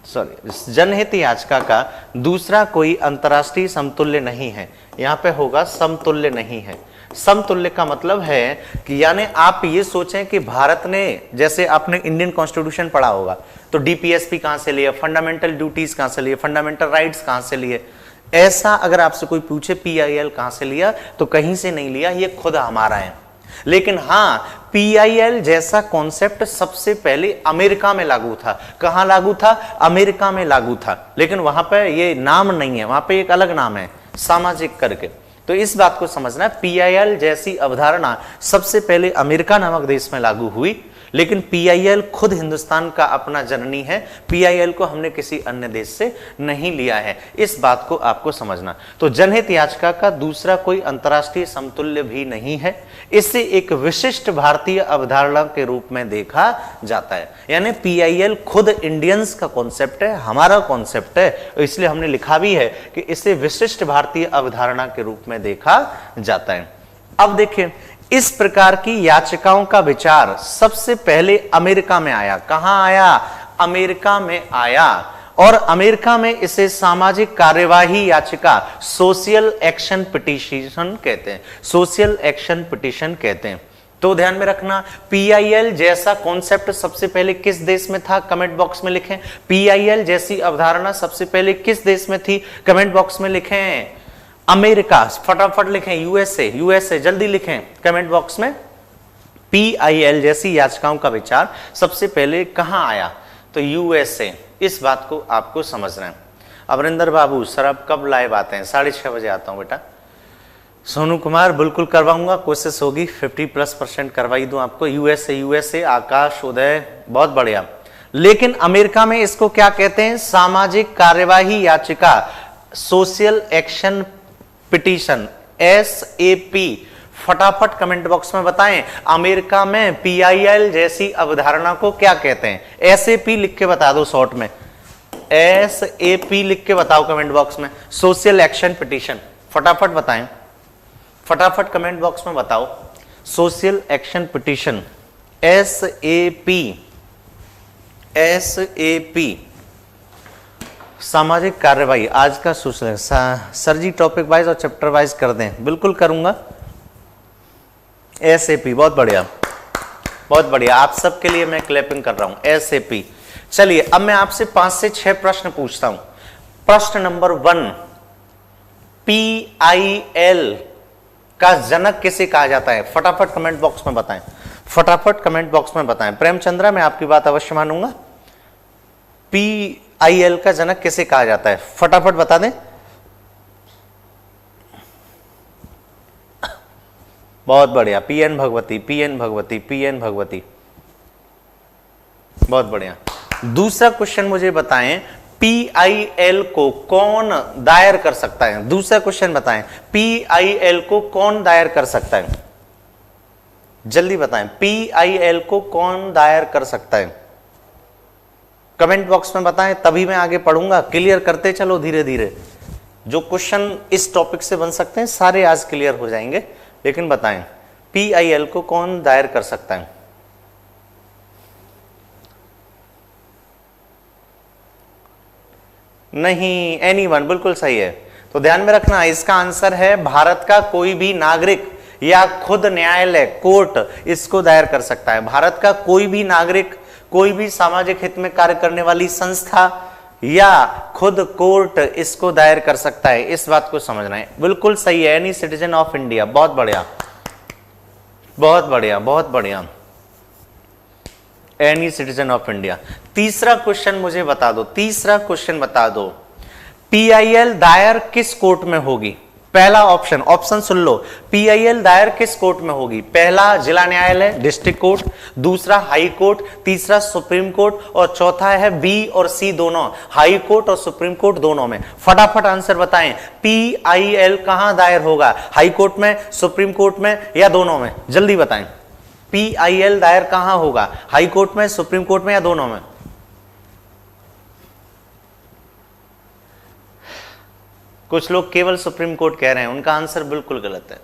Speaker 1: सॉरी, जनहित याचिका का दूसरा कोई अंतर्राष्ट्रीय समतुल्य नहीं है। यहां पे होगा समतुल्य नहीं है। समतुल्य का मतलब है कि यानी आप ये सोचें कि भारत ने, जैसे आपने इंडियन कॉन्स्टिट्यूशन पढ़ा होगा, तो डीपीएसपी कहां से लिए, फंडामेंटल ड्यूटीज कहां से लिए, फंडामेंटल राइट्स कहां से लिए, ऐसा अगर आपसे कोई पूछे पीआईएल कहां से लिया, तो कहीं से नहीं लिया, ये खुद हमारा है। लेकिन हां, पीआईएल जैसा कॉन्सेप्ट सबसे पहले अमेरिका में लागू था। कहां लागू था? अमेरिका में लागू था, लेकिन वहां पे ये नाम नहीं है, वहां पे एक अलग नाम है, सामाजिक करके। तो इस बात को समझना है, पीआईएल जैसी अवधारणा सबसे पहले अमेरिका नामक देश में लागू हुई, लेकिन पीआईएल खुद हिंदुस्तान का अपना जननी है। पीआईएल को हमने किसी अन्य देश से नहीं लिया है, इस बात को आपको समझना। तो जनहित याचिका का दूसरा कोई अंतर्राष्ट्रीय समतुल्य भी नहीं है, इसे एक विशिष्ट भारतीय अवधारणा के रूप में देखा जाता है। यानी पीआईएल खुद इंडियंस का कॉन्सेप्ट है, हमारा कॉन्सेप्ट है, इसलिए हमने लिखा भी है कि इसे विशिष्ट भारतीय अवधारणा के रूप में देखा जाता है। अब देखिए, इस प्रकार की याचिकाओं का विचार सबसे पहले अमेरिका में आया। कहां आया? अमेरिका में आया, और अमेरिका में इसे सामाजिक कार्यवाही याचिका, सोशल एक्शन पिटीशन कहते हैं, सोशल एक्शन पिटीशन कहते हैं। तो ध्यान में रखना, पीआईएल जैसा कॉन्सेप्ट सबसे पहले किस देश में था? कमेंट बॉक्स में लिखें। पीआईएल जैसी अवधारणा सबसे पहले किस देश में थी? कमेंट बॉक्स में लिखें। अमेरिका, फटाफट लिखें। यूएसए जल्दी लिखें कमेंट बॉक्स में। पीआईएल जैसी याचिकाओं का विचार सबसे पहले कहां आया? तो यूएसए। इस बात को आपको समझना है। अमरिंदर बाबू, सर अब कब लाइव आते हैं? 6:30 बजे आता हूं बेटा। सोनू कुमार, बिल्कुल करवाऊंगा, कोशिश होगी 50+% करवाई दूं आपको। यूएसए। आकाश उदय, बहुत बढ़िया। लेकिन अमेरिका में इसको क्या कहते हैं? सामाजिक कार्यवाही याचिका, सोशल एक्शन पिटीशन, एसएपी। फटाफट कमेंट बॉक्स में बताएं, अमेरिका में पीआईएल जैसी अवधारणा को क्या कहते हैं? एसएपी लिख के बता दो शॉर्ट में, एसएपी लिख के बताओ कमेंट बॉक्स में। सोशल एक्शन पिटीशन, फटाफट बताएं, फटाफट कमेंट बॉक्स में बताओ। Social action petition, SAP. सामाजिक कार्यवाही आज का सोशल। सर जी टॉपिक वाइज और चैप्टर वाइज कर दें, बिल्कुल करूंगा। एसएपी, बहुत बढ़िया, बहुत बढ़िया। आप सबके लिए मैं क्लैपिंग कर रहा हूं। एसएपी। चलिए अब मैं आपसे 5 से 6 प्रश्न पूछता हूं। प्रश्न नंबर 1, पीआईएल का जनक किसे कहा जाता है? फटाफट कमेंट बॉक्स में बताएं, फटाफट कमेंट बॉक्स में बताएं। प्रेमचंद्रा, मैं आपकी बात अवश्य मानूंगा। पीआईएल का जनक किसे कहा जाता है? फटाफट बता दें। बहुत बढ़िया, पीएन भगवती। बहुत बढ़िया। दूसरा क्वेश्चन मुझे बताएं, पीआईएल को कौन दायर कर सकता है? दूसरा क्वेश्चन बताएं, पीआईएल को कौन दायर कर सकता है? जल्दी बताएं, पीआईएल को कौन दायर कर सकता है? कमेंट बॉक्स में बताएं, तभी मैं आगे पढ़ूंगा। क्लियर करते चलो धीरे धीरे। जो क्वेश्चन इस टॉपिक से बन सकते हैं सारे आज क्लियर हो जाएंगे, लेकिन बताएं PIL को कौन दायर कर सकता है? नहीं, एनीवन, बिल्कुल सही है। तो ध्यान में रखना, इसका आंसर है भारत का कोई भी नागरिक या खुद न्यायालय, कोर्ट इसको दायर कर सकता है। भारत का कोई भी नागरिक, कोई भी सामाजिक हित में कार्य करने वाली संस्था या खुद कोर्ट इसको दायर कर सकता है। इस बात को समझना है, बिल्कुल सही है। एनी सिटीजन ऑफ इंडिया, बहुत बढ़िया, बहुत बढ़िया, बहुत बढ़िया। Any citizen of India. तीसरा क्वेश्चन मुझे बता दो, तीसरा क्वेश्चन बता दो, PIL दायर किस कोर्ट में होगी? पहला ऑप्शन, ऑप्शन सुन लो, PIL दायर किस कोर्ट में होगी? पहला जिला न्यायालय, डिस्ट्रिक्ट कोर्ट, दूसरा हाई कोर्ट, तीसरा सुप्रीम कोर्ट और चौथा है B और C दोनों, हाई कोर्ट और सुप्रीम कोर्ट दोनों में। फटाफट आंसर बताएं, PIL कहां दायर होगा? हाई कोर्ट में, सुप्रीम कोर्ट में या दोनों में? जल्दी बताएं, PIL दायर कहां होगा? हाई कोर्ट में, सुप्रीम कोर्ट में या दोनों में? कुछ लोग केवल सुप्रीम कोर्ट कह रहे हैं, उनका आंसर बिल्कुल गलत है।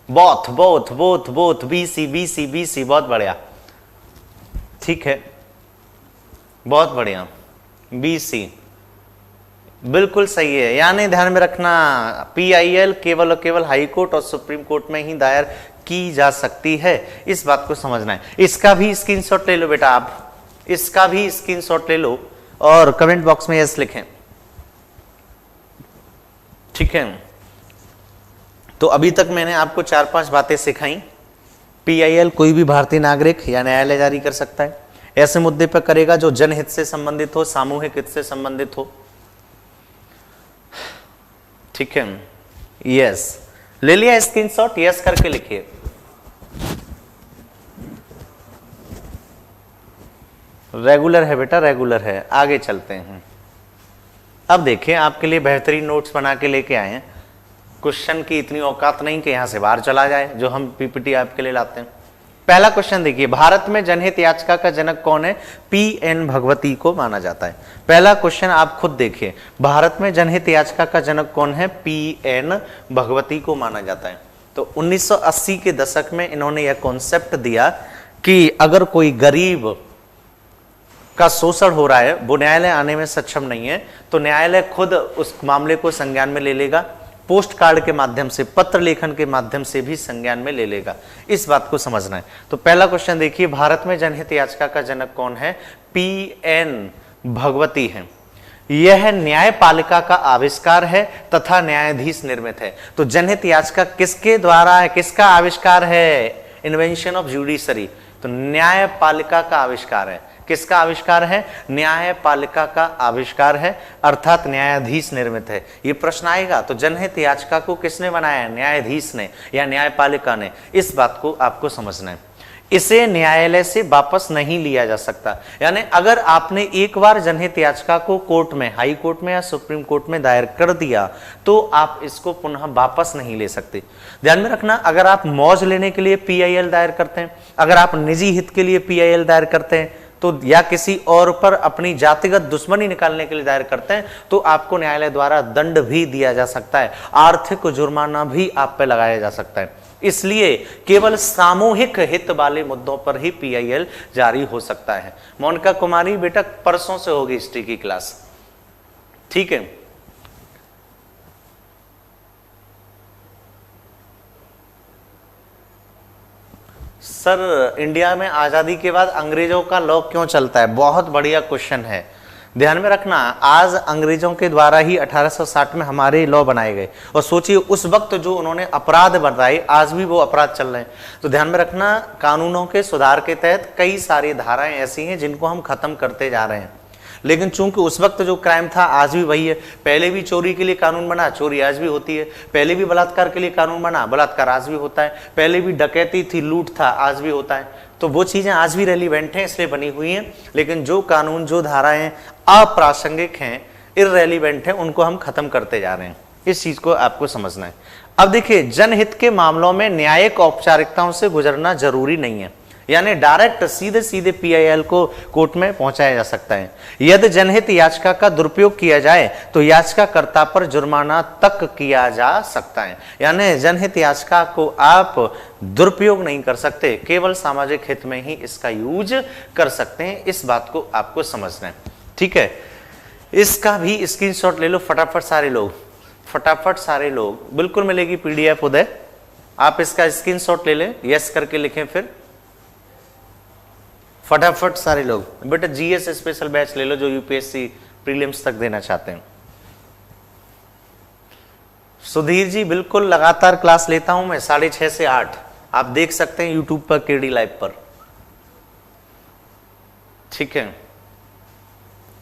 Speaker 1: Both both both both, BC BC BC, बहुत बढ़िया, ठीक है, बहुत बढ़िया, BC बिल्कुल सही है। यानी ध्यान में रखना, PIL केवल और केवल हाई कोर्ट और सुप्रीम कोर्ट में ही दायर की जा सकती है, इस बात को समझना है। इसका भी स्क्रीनशॉट ले लो बेटा, आप इसका भी स्क्रीनशॉट ले लो और कमेंट बॉक्स में यस लिखें, ठीक है। तो अभी तक मैंने आपको 4-5 बातें सिखाई। PIL कोई भी भारतीय नागरिक या न्यायालय जारी कर सकता है, ऐसे मुद्दे पर करेगा जो जनहित से संबंधित हो, सामूहिक हित से संबंधित हो, ठीक है। यस, ले लिया स्क्रीनशॉट? यस करके लिखिए। रेगुलर है बेटा, रेगुलर है। आगे चलते हैं। अब देखिए, आपके लिए बेहतरीन नोट्स बना के लेके आए हैं। क्वेश्चन की इतनी औकात नहीं कि यहां से बाहर चला जाए, जो हम PPT आपके लिए लाते हैं। पहला क्वेश्चन देखिए, भारत में जनहित याचिका का जनक कौन है? PN भगवती को माना जाता है। पहला क्वेश्चन आप खुद देखिए, भारत में जनहित याचिका का जनक कौन है? PN भगवती को माना जाता है। तो 1980 के दशक में इन्होंने यह कॉन्सेप्ट दिया कि अगर कोई गरीब का शोषण हो रहा है, वो न्यायालय आने में सक्षम नहीं है, तो न्यायालय खुद उस मामले को संज्ञान में ले लेगा, पोस्ट कार्ड के माध्यम से, पत्र लेखन के माध्यम से भी संज्ञान में ले लेगा। इस बात को समझना है। तो पहला क्वेश्चन देखिए, भारत में जनहित याचिका का जनक कौन है? PN भगवती है। यह न्यायपालिका का आविष्कार है तथा न्यायाधीश निर्मित है। तो जनहित याचिका किसके द्वारा है, किसका आविष्कार है? Invention of judiciary. तो न्यायपालिका का आविष्कार है। किसका आविष्कार है? न्यायपालिका का आविष्कार है, अर्थात न्यायाधीश निर्मित है। ये प्रश्न आएगा, तो जनहित याचिका को किसने बनाया? न्यायाधीश ने या न्यायपालिका ने। इस बात को आपको समझना है। इसे न्यायालय से वापस नहीं लिया जा सकता। यानी अगर आपने एक बार जनहित याचिका को कोर्ट में, हाई कोर्ट में या सुप्रीम कोर्ट में दायर कर दिया, तो आप इसको पुनः वापस नहीं ले सकते। ध्यान में रखना, अगर आप मौज लेने के लिए PIL दायर करते हैं, अगर आप निजी हित के लिए PIL दायर करते हैं, तो या किसी और पर अपनी जातिगत दुश्मनी निकालने के लिए दायर करते हैं, तो आपको न्यायालय द्वारा दंड भी दिया जा सकता है, आर्थिक जुर्माना भी आप पे लगाया जा सकता है। इसलिए केवल सामूहिक हित वाले मुद्दों पर ही PIL जारी हो सकता है। मोनिका कुमारी बेटा, परसों से होगी हिस्ट्री की क्लास, ठीक है। सर, इंडिया में आजादी के बाद अंग्रेजों का लॉ क्यों चलता है? बहुत बढ़िया क्वेश्चन है। ध्यान में रखना, आज अंग्रेजों के द्वारा ही 1860 में हमारे लॉ बनाए गए, और सोचिए उस वक्त जो उन्होंने अपराध बताए, आज भी वो अपराध चल रहे हैं। तो ध्यान में रखना, कानूनों के सुधार के तहत कई सारी धाराएं ऐसी हैं जिनको हम खत्म करते जा रहे हैं, लेकिन चूंकि उस वक्त जो क्राइम था आज भी वही है। पहले भी चोरी के लिए कानून बना, चोरी आज भी होती है। पहले भी बलात्कार के लिए कानून बना, बलात्कार आज भी होता है। पहले भी डकैती थी, लूट था, आज भी होता है। तो वो चीजें आज भी रेलिवेंट हैं, इसलिए बनी हुई हैं। लेकिन जो कानून, जो धाराएं अप्रासंगिक हैं, इररेलिवेंट हैं, उनको हम खत्म करते जा रहे हैं। इस चीज को आपको समझना है। अब देखिए, जनहित के मामलों में न्यायिक औपचारिकताओं से गुजरना जरूरी नहीं है। यानी डायरेक्ट सीधे सीधे पीआईएल को कोर्ट में पहुंचाया जा सकता है। यदि जनहित याचिका का दुरुपयोग किया जाए तो याचिकाकर्ता पर जुर्माना तक किया जा सकता है। यानी जनहित याचिका को आप दुरुपयोग नहीं कर सकते, केवल सामाजिक हित में ही इसका यूज कर सकते हैं। इस बात को आपको समझना है, ठीक है। इसका भी स्क्रीनशॉट ले लो फटाफट सारे लोग, फटाफट सारे लोग, बिल्कुल मिलेगी पीडीएफ उदय, आप इसका स्क्रीनशॉट ले लें, यस करके लिखें फिर फटाफट सारे लोग। बेटा जीएस स्पेशल बैच ले लो जो यूपीएससी प्रीलिम्स तक देना चाहते हैं। सुधीर जी बिल्कुल लगातार क्लास लेता हूं मैं 6:30 से 8, आप देख सकते हैं यूट्यूब पर केडी लाइव पर, ठीक है।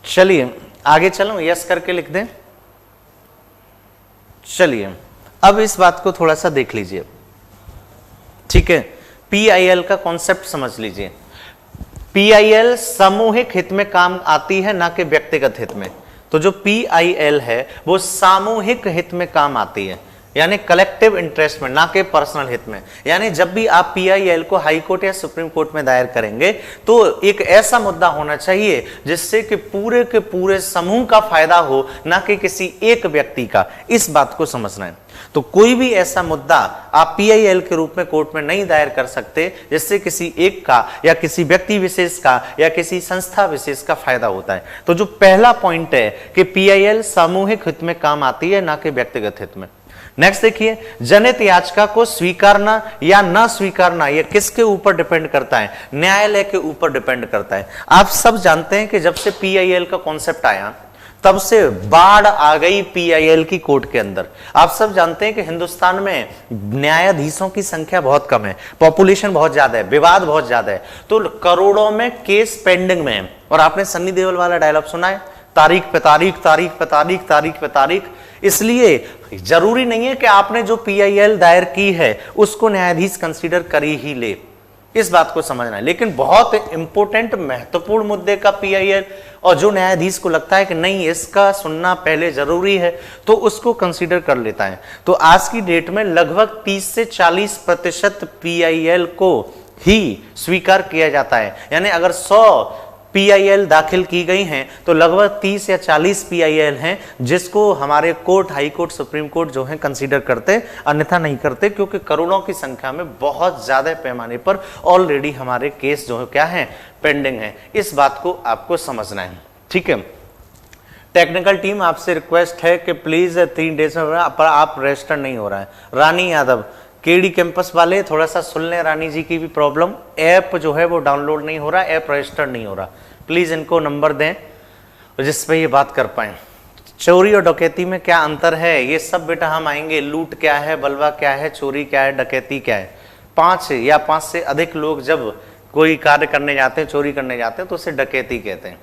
Speaker 1: चलिए आगे चलो, यस करके लिख दें। चलिए अब इस बात को थोड़ा सा देख लीजिए, ठीक है। पीआईएल का कॉन्सेप्ट समझ लीजिए। पीआईएल सामूहिक हित में काम आती है, ना कि व्यक्तिगत हित में। तो जो पीआईएल है वो सामूहिक हित में काम आती है, यानी कलेक्टिव इंटरेस्ट में, ना कि पर्सनल हित में। यानी जब भी आप पीआईएल को हाई कोर्ट या सुप्रीम कोर्ट में दायर करेंगे तो एक ऐसा मुद्दा होना चाहिए जिससे कि पूरे के पूरे समूह का फायदा हो, ना कि किसी एक व्यक्ति का। इस बात को समझना है। तो कोई भी ऐसा मुद्दा आप पीआईएल के रूप में कोर्ट में नहीं दायर कर सकते जिससे किसी एक का या किसी व्यक्ति विशेष का या किसी संस्था विशेष का फायदा होता है। तो जो पहला पॉइंट है कि पीआईएल सामूहिक हित में काम आती है, ना कि व्यक्तिगत हित में। नेक्स्ट देखिए, जनहित याचिका को स्वीकारना या ना स्वीकारना यह किसके ऊपर डिपेंड करता है? न्यायालय के ऊपर डिपेंड करता है। आप सब जानते हैं कि जब से पीआईएल का कॉन्सेप्ट आया तब से बाढ़ आ गई पीआईएल की कोर्ट के अंदर। आप सब जानते हैं कि हिंदुस्तान में न्यायाधीशों की संख्या बहुत कम है, पॉपुलेशन बहुत ज्यादा है, विवाद बहुत ज्यादा है, तो करोड़ों में केस पेंडिंग में है। और आपने सन्नी देओल वाला डायलॉग सुना है, तारीख पे तारीख, तारीख पे तारीख, तारीख पे तारीख। इसलिए जरूरी नहीं है कि आपने जो पीआईएल दायर की है उसको न्यायाधीश कंसीडर कर ही ले, इस बात को समझना है। लेकिन बहुत इंपॉर्टेंट महत्वपूर्ण मुद्दे का पीआईएल और जो न्यायाधीश को लगता है कि नहीं इसका सुनना पहले जरूरी है तो उसको कंसीडर कर लेता है। तो आज की डेट में लगभग 30 से 40% पीआईएल को ही स्वीकार किया जाता है। यानी अगर 100 पीआईएल दाखिल की गई हैं तो लगभग 30 या 40 पीआईएल हैं जिसको हमारे court, high court, supreme court जो है कंसीडर करते, अन्यथा नहीं करते, क्योंकि करोड़ों की संख्या में बहुत ज्यादा पैमाने पर ऑलरेडी हमारे केस जो है क्या है, पेंडिंग है। इस बात को आपको समझना है, ठीक है। टेक्निकल टीम आपसे रिक्वेस्ट है कि प्लीज 3 डेज में पर आप रजिस्टर नहीं हो रहा है। रानी यादव, केडी कैंपस वाले थोड़ा सा सुन लें, रानी जी की भी प्रॉब्लम, ऐप जो है वो डाउनलोड नहीं हो रहा, ऐप रजिस्टर नहीं हो रहा। प्लीज इनको नंबर दें जिस पे ये बात कर पाए। चोरी और डकैती में क्या अंतर है, ये सब बेटा हम आएंगे। लूट क्या है, बलवा क्या है, चोरी क्या है, डकैती क्या है। 5 या 5 से अधिक लोग जब कोई कार्य करने जाते हैं, चोरी करने जाते हैं, तो उसे डकैती कहते हैं।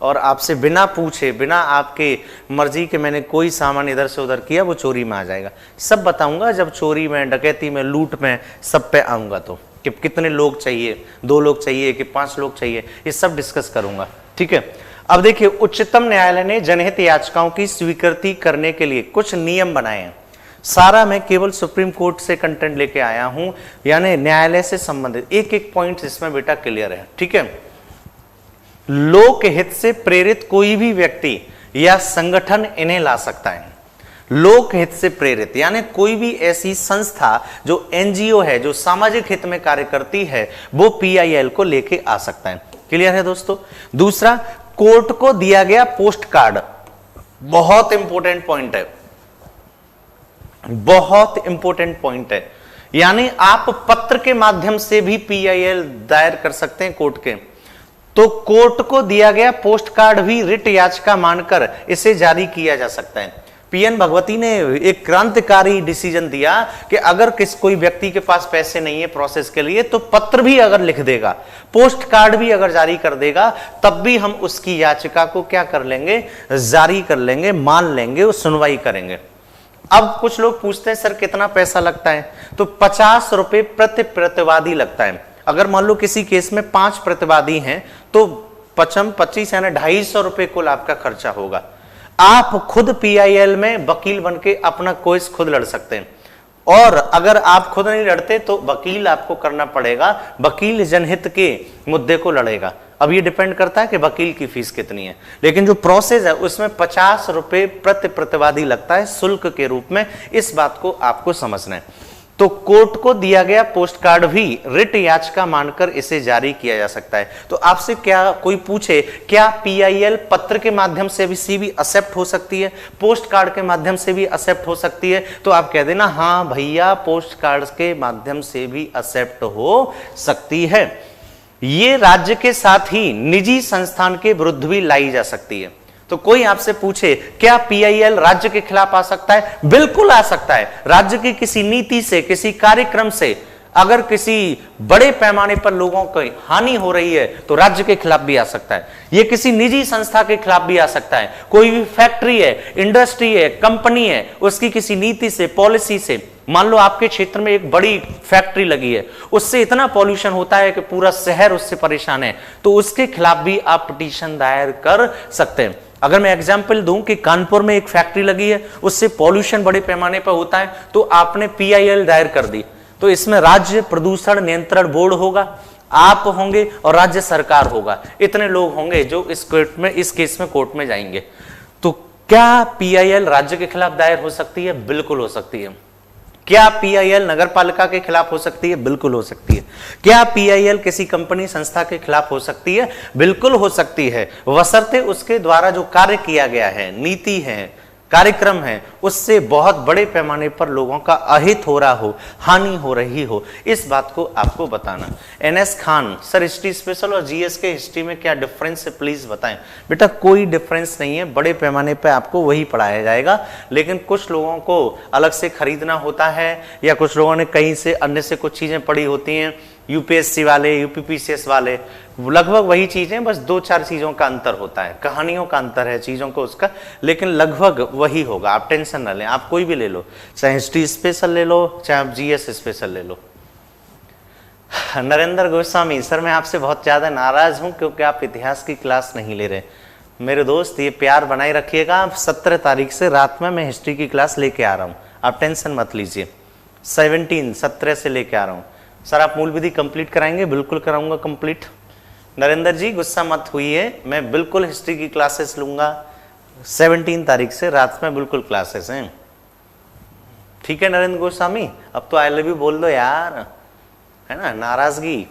Speaker 1: और आपसे बिना पूछे, बिना आपके मर्जी के मैंने कोई सामान इधर से उधर किया, वो चोरी में आ जाएगा। सब बताऊंगा जब चोरी में, डकैती में, लूट में, सब पे आऊंगा तो कि कितने लोग चाहिए, 2 लोग चाहिए कि 5 लोग चाहिए, ये सब डिस्कस करूंगा, ठीक है। अब देखिए, उच्चतम न्यायालय ने जनहित याचिकाओं की स्वीकृति करने के लिए कुछ नियम बनाए हैं। सारा मैं केवल सुप्रीम कोर्ट से कंटेंट लेके आया हूं, यानी न्यायालय से संबंधित एक एक पॉइंट इसमें बेटा क्लियर है, ठीक है। लोक हित से प्रेरित कोई भी व्यक्ति या संगठन इन्हें ला सकता है। लोक हित से प्रेरित यानी कोई भी ऐसी संस्था जो एनजीओ है, जो सामाजिक हित में कार्य करती है, वो पीआईएल को लेके आ सकता है। क्लियर है दोस्तों। दूसरा, कोर्ट को दिया गया पोस्ट कार्ड, बहुत इंपॉर्टेंट पॉइंट है, बहुत इंपॉर्टेंट पॉइंट है। यानी आप पत्र के माध्यम से भी पीआईएल दायर कर सकते हैं कोर्ट के। तो कोर्ट को दिया गया पोस्ट कार्ड भी रिट याचिका मानकर इसे जारी किया जा सकता है। पीएन भगवती ने एक क्रांतिकारी डिसीजन दिया कि अगर कोई व्यक्ति के पास पैसे नहीं है प्रोसेस के लिए, तो पत्र भी अगर लिख देगा, पोस्ट कार्ड भी अगर जारी कर देगा, तब भी हम उसकी याचिका को क्या कर लेंगे, जारी कर लेंगे, मान लेंगे, वो सुनवाई करेंगे। अब कुछ लोग पूछते हैं सर कितना पैसा लगता है, तो 50 रुपए प्रति प्रतिवादी लगता है। अगर मान लो किसी केस में 5 प्रतिवादी हैं तो 25 यानी 250 रुपए कुल आपका खर्चा होगा। आप खुद पीआईएल में वकील बनके अपना केस खुद लड़ सकते हैं। और अगर आप खुद नहीं लड़ते तो वकील आपको करना पड़ेगा, वकील जनहित के मुद्दे को लड़ेगा। अब ये डिपेंड करता है कि वकील की फीस कितनी है, लेकिन जो प्रोसेस है उसमें 50 रुपए प्रति प्रतिवादी लगता है शुल्क के रूप में। इस बात को आपको समझना है। तो कोर्ट को दिया गया पोस्ट कार्ड भी रिट याचिका मानकर इसे जारी किया जा सकता है। तो आपसे क्या कोई पूछे क्या PIL पत्र के माध्यम से भी एक्सेप्ट हो सकती है, पोस्ट कार्ड के माध्यम से भी एक्सेप्ट हो सकती है, तो आप कह देना हाँ भैया पोस्ट कार्ड के माध्यम से भी एक्सेप्ट हो सकती है। ये राज्य के साथ ही निजी संस्थान के विरुद्ध भी लाई जा सकती है। तो कोई आपसे पूछे क्या PIL राज्य के खिलाफ आ सकता है? बिल्कुल आ सकता है। राज्य की किसी नीति से, किसी कार्यक्रम से अगर किसी बड़े पैमाने पर लोगों को हानि हो रही है तो राज्य के खिलाफ भी आ सकता है। यह किसी निजी संस्था के खिलाफ भी आ सकता है। कोई भी फैक्ट्री है, इंडस्ट्री है, कंपनी है, उसकी किसी नीति से, पॉलिसी से, मान लो आपके क्षेत्र में एक बड़ी फैक्ट्री लगी है, उससे इतना पॉल्यूशन होता है कि पूरा शहर उससे परेशान है, तो उसके खिलाफ भी आप पिटीशन दायर कर सकते हैं। अगर मैं एग्जांपल दूं कि कानपुर में एक फैक्ट्री लगी है, उससे पॉल्यूशन बड़े पैमाने पर होता है, तो आपने PIL दायर कर दी, तो इसमें राज्य प्रदूषण नियंत्रण बोर्ड होगा, आप होंगे और राज्य सरकार होगा। इतने लोग होंगे जो इस केस में कोर्ट में जाएंगे। तो क्या PIL राज्य के खिलाफ दायर हो सकती है? बिल्कुल हो सकती है। क्या PIL नगर पालिका के खिलाफ हो सकती है? बिल्कुल हो सकती है। क्या PIL किसी कंपनी संस्था के खिलाफ हो सकती है? बिल्कुल हो सकती है, बशर्ते उसके द्वारा जो कार्य किया गया है, नीति है, कार्यक्रम है, उससे बहुत बड़े पैमाने पर लोगों का अहित हो रहा हो, हानि हो रही हो। इस बात को आपको बताना। NS Khan sir, history special और GS के हिस्ट्री में क्या डिफरेंस है प्लीज बताएं। बेटा कोई डिफरेंस नहीं है, बड़े पैमाने पर आपको वही पढ़ाया जाएगा, लेकिन कुछ लोगों को अलग से खरीदना होता है या कुछ लोगों ने कहीं से अन्य से कुछ चीजें पढ़ी होती हैं। UPSC वाले, UPPCS वाले लगभग वही चीजें, बस 2-4 चीजों का अंतर होता है, कहानियों का अंतर है चीजों को उसका, लेकिन लगभग वही होगा। आप टेंशन न लें, आप कोई भी ले लो, चाहे हिस्ट्री स्पेशल ले लो, चाहे आप GS स्पेशल ले लो। नरेंद्र गोस्वामी सर, मैं आपसे बहुत ज्यादा नाराज हूं क्योंकि आप इतिहास की क्लास नहीं ले रहे। मेरे दोस्त ये प्यार बनाए रखिएगा। 17 तारीख से रात में मैं हिस्ट्री की क्लास लेके आ रहा हूँ, आप टेंशन मत लीजिए। 17 से लेके आ रहा हूँ। सर आप मूल विधि कंप्लीट कराएंगे? बिल्कुल कराऊंगा कंप्लीट। नरेंद्र जी गुस्सा मत हुई, मैं बिल्कुल हिस्ट्री की क्लासेस लूंगा। 17 तारीख से रात में बिल्कुल क्लासेस हैं, ठीक है नरेंद्र गोस्वामी? अब तो आई लव यू बोल दो यार, है ना, नाराजगी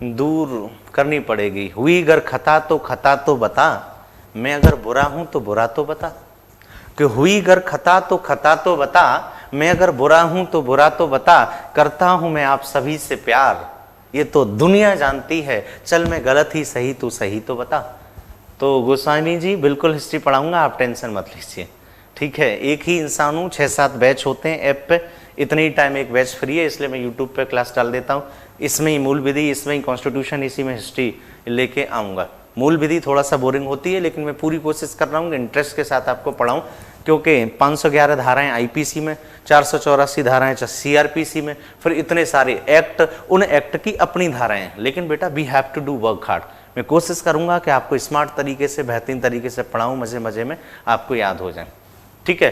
Speaker 1: दूर करनी पड़ेगी। हुई अगर खता तो बता, मैं अगर बुरा हूं तो बुरा तो बता, कि हुई अगर खता तो बता, मैं अगर बुरा हूं तो बुरा तो बता, करता हूं मैं आप सभी से प्यार, ये तो दुनिया जानती है, चल मैं गलत ही सही तू सही तो बता। तो गोस्वामी जी बिल्कुल हिस्ट्री पढ़ाऊंगा, आप टेंशन मत लीजिए, ठीक है। एक ही इंसान हूं, 6-7 बैच होते हैं ऐप पे, इतने ही टाइम एक बैच फ्री है, इसलिए मैं यूट्यूब पे क्लास डाल देता हूँ। इसमें ही मूल विधि, इसमें ही कॉन्स्टिट्यूशन, इसी में हिस्ट्री लेके आऊँगा। मूल विधि थोड़ा सा बोरिंग होती है, लेकिन मैं पूरी कोशिश कर रहा हूँ कि इंटरेस्ट के साथ आपको पढ़ाऊँ, क्योंकि 511 धाराएं IPC में, 484 धाराएं CRPC में, फिर इतने सारे एक्ट, उन एक्ट की अपनी धाराएं हैं। लेकिन बेटा we have to do work hard. मैं कोशिश करूंगा कि आपको स्मार्ट तरीके से, बेहतरीन तरीके से पढ़ाऊं, मजे मजे में आपको याद हो जाए, ठीक है।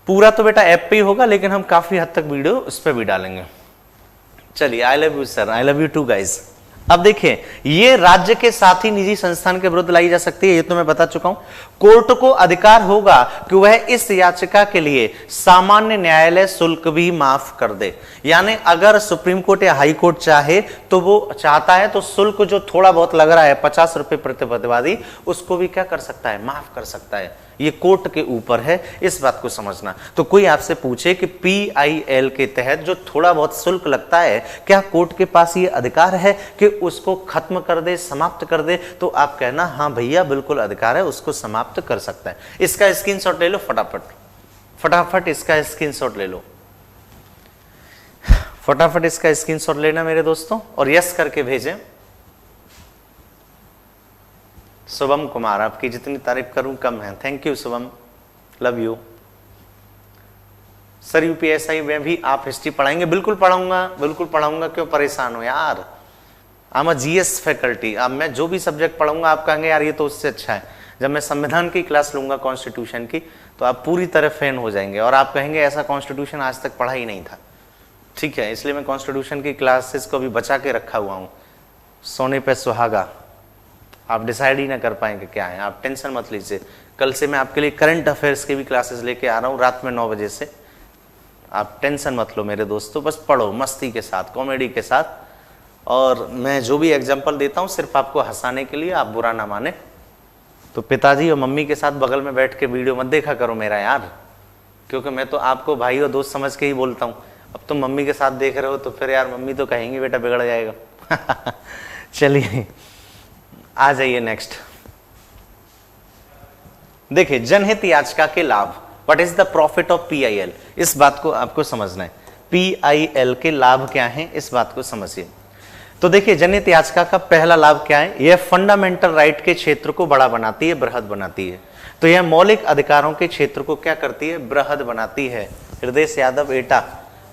Speaker 1: पूरा तो बेटा ऐप पे ही होगा, लेकिन हम काफी हद तक वीडियो उस पर भी डालेंगे। चलिए, I love you sir, I love you too guys. अब देखिए, ये राज्य के साथ ही निजी संस्थान के विरुद्ध लाई जा सकती है, ये तो मैं बता चुका हूं। कोर्ट को अधिकार होगा कि वह इस याचिका के लिए सामान्य न्यायालय शुल्क भी माफ कर दे। यानी अगर सुप्रीम कोर्ट या हाई कोर्ट चाहे तो वो चाहता है तो शुल्क जो थोड़ा बहुत लग रहा है 50 रुपए प्रति प्रतिवादी, उसको भी क्या कर सकता है, माफ कर सकता है। ये कोर्ट के ऊपर है, इस बात को समझना। तो कोई आपसे पूछे कि PIL के तहत जो थोड़ा बहुत शुल्क लगता है, क्या कोर्ट के पास ये अधिकार है कि उसको खत्म कर दे, समाप्त कर दे? तो आप कहना हाँ भैया बिल्कुल अधिकार है, उसको समाप्त कर सकता है। इसका स्क्रीनशॉट ले लो फटाफट इसका स्क्रीनशॉट ले लो, फटाफट इसका स्क्रीनशॉट लेना मेरे दोस्तों, और यस करके भेजें। शुभम कुमार, आपकी जितनी तारीफ करूं कम है। Thank you Shubham, love you. Sir UPSI में भी आप हिस्ट्री पढ़ाएंगे? बिल्कुल पढ़ाऊंगा, बिल्कुल पढ़ाऊंगा, क्यों परेशान हो यार। I am GS faculty. अब मैं जो भी सब्जेक्ट पढ़ाऊंगा आप कहेंगे यार ये तो उससे अच्छा है। जब मैं संविधान की क्लास लूंगा, कॉन्स्टिट्यूशन की, तो आप पूरी तरह फैन हो जाएंगे और आप कहेंगे ऐसा कॉन्स्टिट्यूशन आज तक पढ़ा ही नहीं था। ठीक है, इसलिए मैं कॉन्स्टिट्यूशन की क्लासेस को भी बचा के रखा हुआ हूँ। सोने पे सुहागा, आप डिसाइड ही ना कर पाएंगे क्या है, आप टेंशन मत लीजिए। कल से मैं आपके लिए करंट अफेयर्स की भी क्लासेस लेके आ रहा हूँ रात में 9 बजे से। आप टेंशन मत लो मेरे दोस्तों, बस पढ़ो मस्ती के साथ, कॉमेडी के साथ। और मैं जो भी एग्जाम्पल देता हूँ सिर्फ आपको हंसाने के लिए, आप बुरा ना माने। तो पिताजी और मम्मी के साथ बगल में बैठ के वीडियो मत देखा करो मेरा यार, क्योंकि मैं तो आपको भाई और दोस्त समझ के ही बोलता हूँ। अब तुम मम्मी के साथ देख रहे हो तो फिर यार मम्मी तो कहेंगी बेटा बिगड़ जाएगा। चलिए आ जाइए नेक्स्ट। देखिए, जनहित याचिका के लाभ, what is the profit of PIL, इस बात को आपको समझना है। PIL के लाभ क्या हैं, इस बात को समझिए। तो देखिए, जनहित याचिका का पहला लाभ क्या है, यह फंडामेंटल राइट के क्षेत्र को बड़ा बनाती है, बृहद बनाती है। तो यह मौलिक अधिकारों के क्षेत्र को क्या करती है, बृहद बनाती है। हृदय यादव एटा,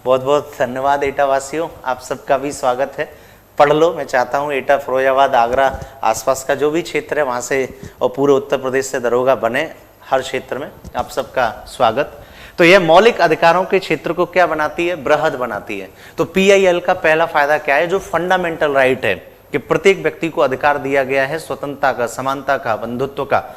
Speaker 1: बहुत बहुत धन्यवाद एटा वासियों, आप सबका भी स्वागत है। पढ़ लो, मैं चाहता हूँ एटा, फिरोजाबाद, आगरा, आसपास का जो भी क्षेत्र है वहाँ से और पूरे उत्तर प्रदेश से दरोगा बने, हर क्षेत्र में आप सबका स्वागत। तो यह मौलिक अधिकारों के क्षेत्र को क्या बनाती है, बृहद बनाती है। तो PIL का पहला फायदा क्या है, जो फंडामेंटल राइट है कि प्रत्येक व्यक्ति को अधिकार दिया गया है स्वतंत्रता का, समानता का, बंधुत्व का,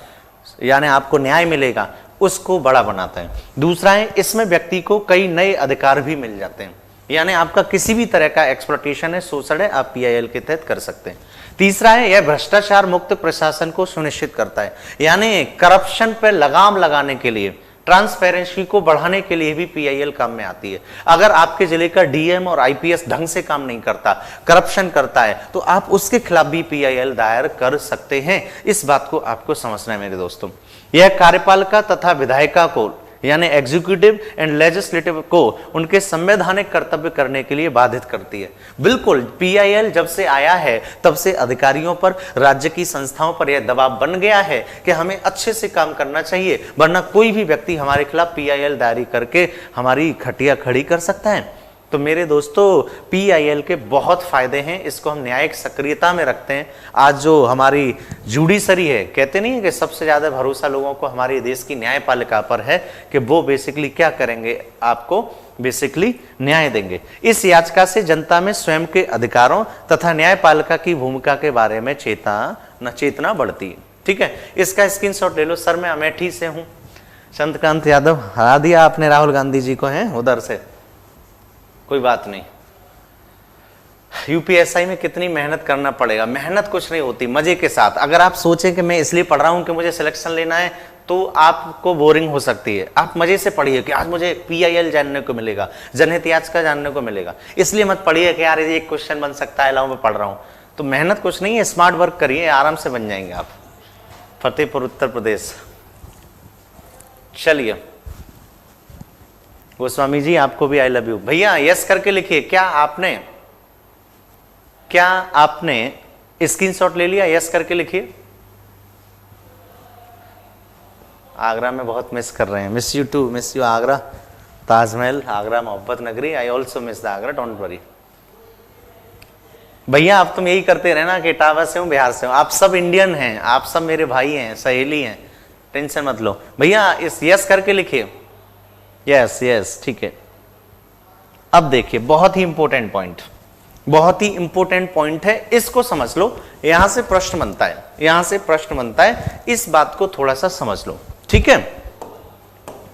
Speaker 1: यानी आपको न्याय मिलेगा, उसको बड़ा बनाता है। दूसरा है, इसमें व्यक्ति को कई नए अधिकार भी मिल जाते हैं, यानी आपका किसी भी तरह का एक्सप्लॉयटेशन है, शोषण है, आप PIL के तहत कर सकते हैं। तीसरा है, यह भ्रष्टाचार मुक्त प्रशासन को सुनिश्चित करता है, यानी करप्शन पर लगाम लगाने के लिए, ट्रांसपेरेंसी को बढ़ाने के लिए भी PIL काम में आती है। अगर आपके जिले का DM और IPS ढंग से काम नहीं करता, करप्शन करता है, तो आप उसके खिलाफ भी PIL दायर कर सकते हैं। इस बात को आपको समझना है मेरे दोस्तों। यह कार्यपालिका तथा विधायिका को, यानी एग्जीक्यूटिव एंड लेजिस्लेटिव को, उनके संवैधानिक कर्तव्य करने के लिए बाधित करती है। बिल्कुल, PIL जब से आया है तब से अधिकारियों पर, राज्य की संस्थाओं पर यह दबाव बन गया है कि हमें अच्छे से काम करना चाहिए, वरना कोई भी व्यक्ति हमारे खिलाफ PIL दायर करके हमारी खटिया खड़ी कर सकता है। तो मेरे दोस्तों, PIL के बहुत फायदे हैं, इसको हम न्यायिक सक्रियता में रखते हैं। आज जो हमारी जुडिशरी है, कहते नहीं है कि सबसे ज्यादा भरोसा लोगों को हमारे देश की न्यायपालिका पर है कि वो बेसिकली क्या करेंगे, आपको बेसिकली न्याय देंगे। इस याचिका से जनता में स्वयं के अधिकारों तथा न्यायपालिका की भूमिका के बारे में चेतना बढ़ती है। ठीक है, इसका स्क्रीनशॉट ले लो। सर मैं अमेठी से हूँ, चंद्रकांत यादव, हरा दिया आपने राहुल गांधी जी को, हैं उधर से, कोई बात नहीं। UPSI में कितनी मेहनत करना पड़ेगा, मेहनत कुछ नहीं होती, मजे के साथ। अगर आप सोचें कि मैं इसलिए पढ़ रहा हूं कि मुझे सिलेक्शन लेना है, तो आपको बोरिंग हो सकती है। आप मजे से पढ़िए कि आज मुझे PIL जानने को मिलेगा, जनहित याचिका जानने को मिलेगा। इसलिए मत पढ़िए कि यार ये एक क्वेश्चन बन सकता है, लाओ मैं पढ़ रहा हूं। तो मेहनत कुछ नहीं है, स्मार्ट वर्क करिए, आराम से बन जाएंगे आप। फतेहपुर उत्तर प्रदेश। चलिए गोस्वामी जी, आपको भी आई लव यू। भैया यस करके लिखिए, क्या आपने स्क्रीनशॉट ले लिया, यस करके लिखिए। आगरा में बहुत मिस कर रहे हैं, miss you too, miss you Agra, Taj Mahal, Agra मोहब्बत नगरी, I also miss the Agra, don't worry. भैया आप तुम यही करते रहना कि इटावा से हूं, बिहार से हूं, आप सब इंडियन हैं, आप सब मेरे भाई हैं, सहेली हैं, टेंशन मत लो। भैया इस यस करके लिखिए, यस यस, ठीक है। अब देखिए, बहुत ही इंपॉर्टेंट पॉइंट, बहुत ही इंपॉर्टेंट पॉइंट है, इसको समझ लो। यहां से प्रश्न बनता है, यहां से प्रश्न बनता है, इस बात को थोड़ा सा समझ लो, ठीक है।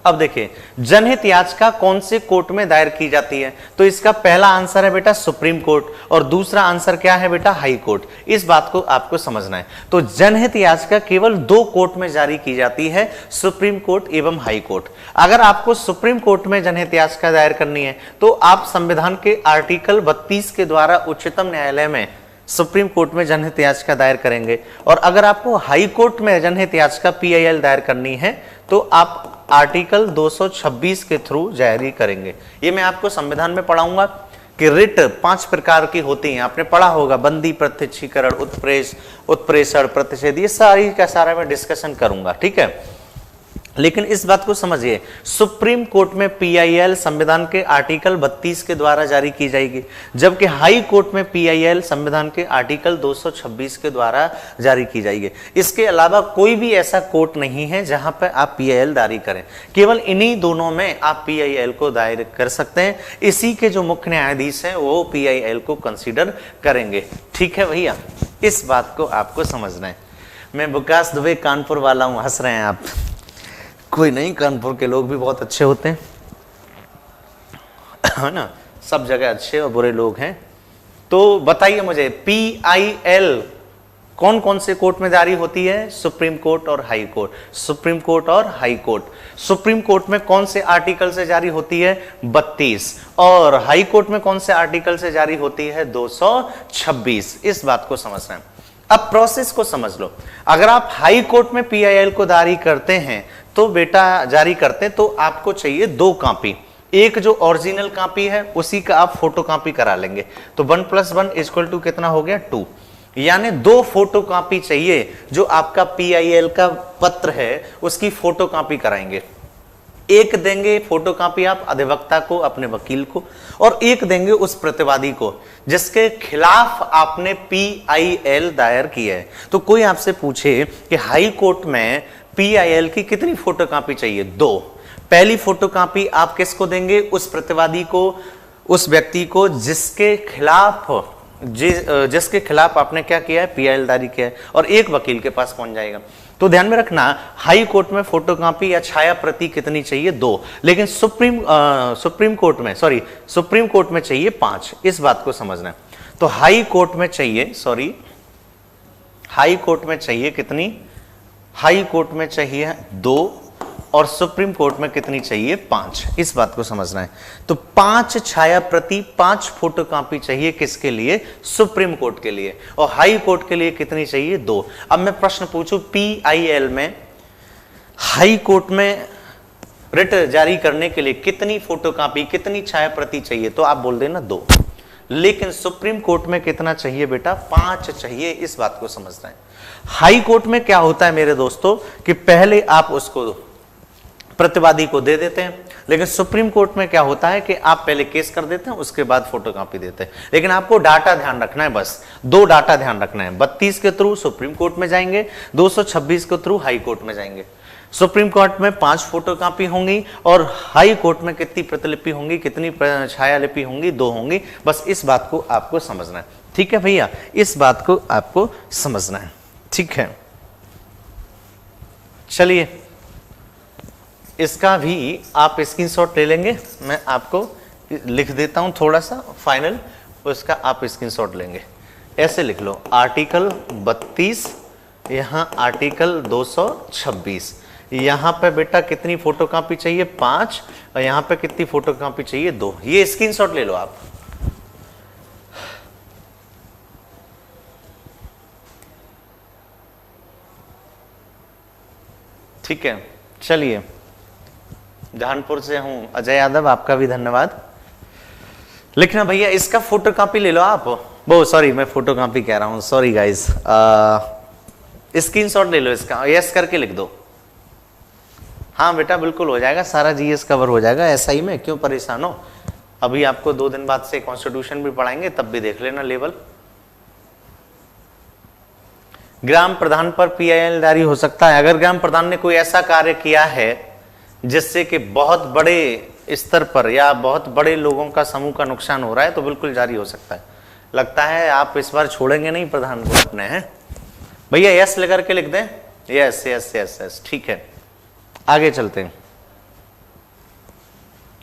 Speaker 1: अब देखिए, जनहित याचिका कौन से कोर्ट में दायर की जाती है, तो इसका पहला आंसर है बेटा सुप्रीम कोर्ट, और दूसरा आंसर क्या है बेटा, हाई कोर्ट। इस बात को आपको समझना है। तो जनहित याचिका केवल 2 कोर्ट में जारी की जाती है, सुप्रीम कोर्ट एवं हाई कोर्ट। अगर आपको सुप्रीम कोर्ट में जनहित याचिका दायर करनी है तो आप संविधान के आर्टिकल 32 के द्वारा उच्चतम न्यायालय में सुप्रीम कोर्ट में जनहित याचिका दायर करेंगे, और अगर आपको हाई कोर्ट में जनहित याचिका PIL दायर करनी है तो आप आर्टिकल 226 के थ्रू जारी करेंगे। ये मैं आपको संविधान में पढ़ाऊंगा कि रिट 5 प्रकार की होती हैं, आपने पढ़ा होगा, बंदी, प्रत्यक्षीकरण, उत्प्रेषण, प्रतिषेध, ये सारी का सारा मैं डिस्कशन करूंगा, ठीक है। लेकिन इस बात को समझिए, सुप्रीम कोर्ट में पीआईएल संविधान के आर्टिकल 32 के द्वारा जारी की जाएगी, जबकि हाई कोर्ट में पीआईएल संविधान के आर्टिकल 226 के द्वारा जारी की जाएगी। इसके अलावा कोई भी ऐसा कोर्ट नहीं है जहां पर आप पीआईएल जारी करें, केवल इन्हीं दोनों में आप पीआईएल को दायर कर सकते हैं। इसी के जो मुख्य न्यायाधीश हैं वो पीआईएल को कंसीडर करेंगे। ठीक है भैया, इस बात को आपको समझना है। मैं विकास दुबे कानपुर वाला हूं, हंस रहे हैं आप। कोई नहीं, कानपुर के लोग भी बहुत अच्छे होते हैं, है ना, सब जगह अच्छे और बुरे लोग हैं। तो बताइए मुझे, पीआईएल कौन कौन से कोर्ट में जारी होती है? सुप्रीम कोर्ट और हाई कोर्ट। सुप्रीम कोर्ट और हाई कोर्ट। सुप्रीम कोर्ट में कौन से आर्टिकल से जारी होती है? 32। और हाई कोर्ट में कौन से आर्टिकल से जारी होती है? 226। इस बात को समझना है। अब प्रोसेस को समझ लो। अगर आप हाई कोर्ट में पीआईएल को जारी करते हैं तो बेटा जारी करते हैं तो आपको चाहिए 2 कॉपी। एक जो ओरिजिनल कॉपी है उसी का आप फोटो कॉपी करा लेंगे, तो 1 + 1 = कितना हो गया? 2। यानी 2 फोटो कॉपी चाहिए। जो आपका पीआईएल का पत्र है उसकी फोटो कॉपी कराएंगे। एक देंगे फोटो कॉपी आप अधिवक्ता को, अपने वकील को, और एक देंगे उस प्रतिवादी को जिसके खिलाफ आपने पीआईएल दायर किया है। तो कोई आपसे पूछे कि हाई कोर्ट में पीआईएल की कितनी फोटो कॉपी चाहिए? 2। पहली फोटो कॉपी आप किसको देंगे? उस प्रतिवादी को, उस व्यक्ति को जिसके खिलाफ आपने क्या किया है? पीआईएल जारी किया है, और एक वकील के पास पहुंच जाएगा। तो ध्यान में रखना, हाई कोर्ट में फोटो कॉपी या छाया प्रति कितनी चाहिए? 2। लेकिन सुप्रीम कोर्ट में चाहिए 5। इस बात को समझना है। तो हाई कोर्ट में चाहिए कितनी? हाई कोर्ट में चाहिए 2 और सुप्रीम कोर्ट में कितनी चाहिए? 5। इस बात को समझना है। तो 5 छाया प्रति, 5 फोटो कॉपी चाहिए किसके लिए? सुप्रीम कोर्ट के लिए। और हाई कोर्ट के लिए कितनी चाहिए? 2। अब मैं प्रश्न पूछूं, पीआईएल में हाई कोर्ट में रिट जारी करने के लिए कितनी फोटो कॉपी, कितनी छाया प्रति चाहिए? तो आप बोल देना 2। लेकिन सुप्रीम कोर्ट में कितना चाहिए बेटा? 5 चाहिए। इस बात को समझना है। हाई कोर्ट में क्या होता है मेरे दोस्तों कि पहले आप उसको प्रतिवादी को दे देते हैं, लेकिन सुप्रीम कोर्ट में क्या होता है कि आप पहले केस कर देते हैं, उसके बाद फोटोकॉपी देते हैं। लेकिन आपको डाटा ध्यान रखना है, बस 2 डाटा ध्यान रखना है। 32 के थ्रू सुप्रीम कोर्ट में जाएंगे, 226 के थ्रू हाई कोर्ट में जाएंगे। सुप्रीम कोर्ट में 5 फोटोकॉपी होंगी और हाई कोर्ट में कितनी प्रतिलिपि होंगी, कितनी छाया लिपि होंगी? 2 होंगी। बस इस बात को आपको समझना है। ठीक है भैया, इस बात को आपको समझना है। ठीक है, चलिए इसका भी आप स्क्रीनशॉट ले लेंगे। मैं आपको लिख देता हूं थोड़ा सा फाइनल, उसका आप स्क्रीनशॉट लेंगे। ऐसे लिख लो, आर्टिकल 32, यहां आर्टिकल 226। यहां पे बेटा कितनी फोटोकॉपी चाहिए? 5। और यहां पे कितनी फोटोकॉपी चाहिए? 2। ये स्क्रीनशॉट ले लो आप। ठीक है, चलिए, जहानपुर से हूं अजय यादव, आपका भी धन्यवाद। लिखना भैया, इसका फोटोकॉपी ले लो आप। वो सॉरी, मैं फोटोकॉपी कह रहा हूं, सॉरी गाइस। स्क्रीनशॉट ले लो इसका, यस करके लिख दो। हाँ बेटा, बिल्कुल हो जाएगा, सारा जीएस कवर हो जाएगा। ऐसा ही में क्यों परेशान हो? अभी आपको 2 दिन बाद से कॉन्स्टिट्यूशन भी पढ़ाएंगे, तब भी देख लेना लेवल। ग्राम प्रधान पर पीआईएल जारी हो सकता है अगर ग्राम प्रधान ने कोई ऐसा कार्य किया है जिससे कि बहुत बड़े स्तर पर या बहुत बड़े लोगों का समूह का नुकसान हो रहा है, तो बिल्कुल जारी हो सकता है। लगता है आप इस बार छोड़ेंगे नहीं प्रधान को अपने, हैं भैया? यस लेकर के लिख दें, यस यस यस यस। ठीक है, आगे चलते हैं।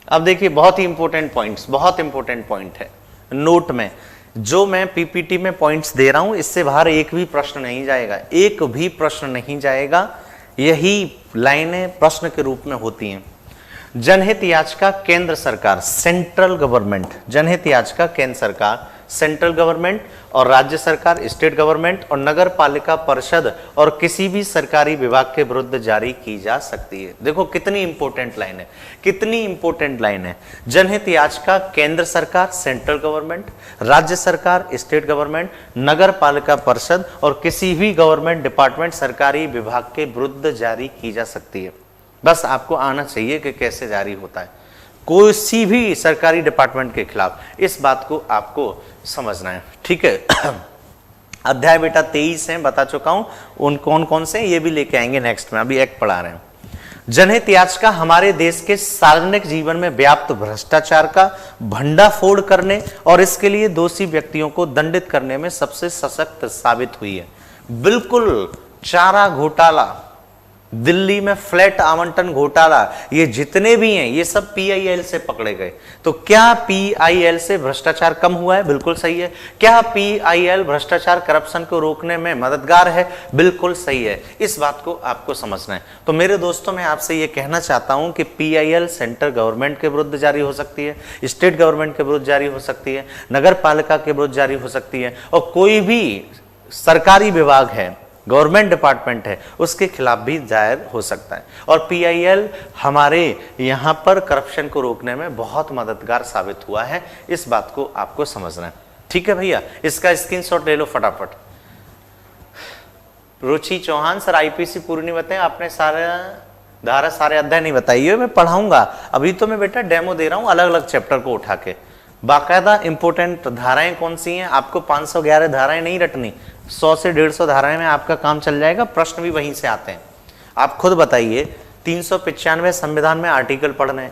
Speaker 1: अब देखिए, बहुत ही इंपॉर्टेंट पॉइंट्स, बहुत इंपॉर्टेंट पॉइंट है। नोट में जो मैं पीपीटी में पॉइंट्स दे रहा हूं, इससे बाहर एक भी प्रश्न नहीं जाएगा, एक भी प्रश्न नहीं जाएगा। यही लाइनें प्रश्न के रूप में होती हैं। जनहित याचिका केंद्र सरकार, सेंट्रल गवर्नमेंट, जनहित याचिका केंद्र सरकार, सेंट्रल गवर्नमेंट और राज्य सरकार, स्टेट गवर्नमेंट और नगर पालिका परिषद और किसी भी सरकारी विभाग के विरुद्ध जारी की जा सकती है। देखो कितनी इंपॉर्टेंट लाइन है, कितनी इंपॉर्टेंट लाइन है। जनहित याचिका केंद्र सरकार, सेंट्रल गवर्नमेंट, राज्य सरकार, स्टेट गवर्नमेंट, नगर पालिका परिषद और किसी भी गवर्नमेंट डिपार्टमेंट, सरकारी विभाग के विरुद्ध जारी की जा सकती है। बस आपको आना चाहिए कि कैसे जारी होता है कोई भी सरकारी डिपार्टमेंट के खिलाफ, इस बात को आपको समझना है। ठीक है, अध्याय बेटा 23 है, बता चुका हूं उन कौन कौन से, ये भी लेके आएंगे नेक्स्ट में, अभी एक पढ़ा रहे हैं। जनहित याचिका हमारे देश के सार्वजनिक जीवन में व्याप्त भ्रष्टाचार का भंडाफोड़ करने और इसके लिए दोषी व्यक्तियों को दंडित करने में सबसे सशक्त साबित हुई है। बिल्कुल चारा घोटाला, दिल्ली में फ्लैट आवंटन घोटाला, ये जितने भी हैं ये सब पीआईएल से पकड़े गए। तो क्या पीआईएल से भ्रष्टाचार कम हुआ है? बिल्कुल सही है। क्या पीआईएल भ्रष्टाचार करप्शन को रोकने में मददगार है? बिल्कुल सही है। इस बात को आपको समझना है। तो मेरे दोस्तों, मैं आपसे ये कहना चाहता हूं कि पीआईएल सेंट्रल गवर्नमेंट के विरुद्ध जारी हो सकती है, स्टेट गवर्नमेंट के विरुद्ध जारी हो सकती है, नगर पालिका के विरुद्ध जारी हो सकती है, और कोई भी सरकारी विभाग है, गवर्नमेंट डिपार्टमेंट है, उसके खिलाफ भी दायर हो सकता है। और पीआईएल हमारे यहां पर करप्शन को रोकने में बहुत मददगार साबित हुआ है, इस बात को आपको समझना है। ठीक है भैया, इसका स्क्रीनशॉट ले लो फटाफट। रुचि चौहान, सर आईपीसी पूरी नहीं बताए आपने, सारे अध्याय नहीं बताइए, मैं पढ़ाऊंगा। अभी तो मैं बेटा डेमो दे रहा हूं अलग अलग चैप्टर को उठा के। बाकायदा इंपोर्टेंट धाराएं कौन सी हैं, आपको 511 धाराएं नहीं रटनी, 100 से 150 धाराएं में आपका काम चल जाएगा। प्रश्न भी वहीं से आते हैं। आप खुद बताइए, 395 संविधान में आर्टिकल पढ़ने,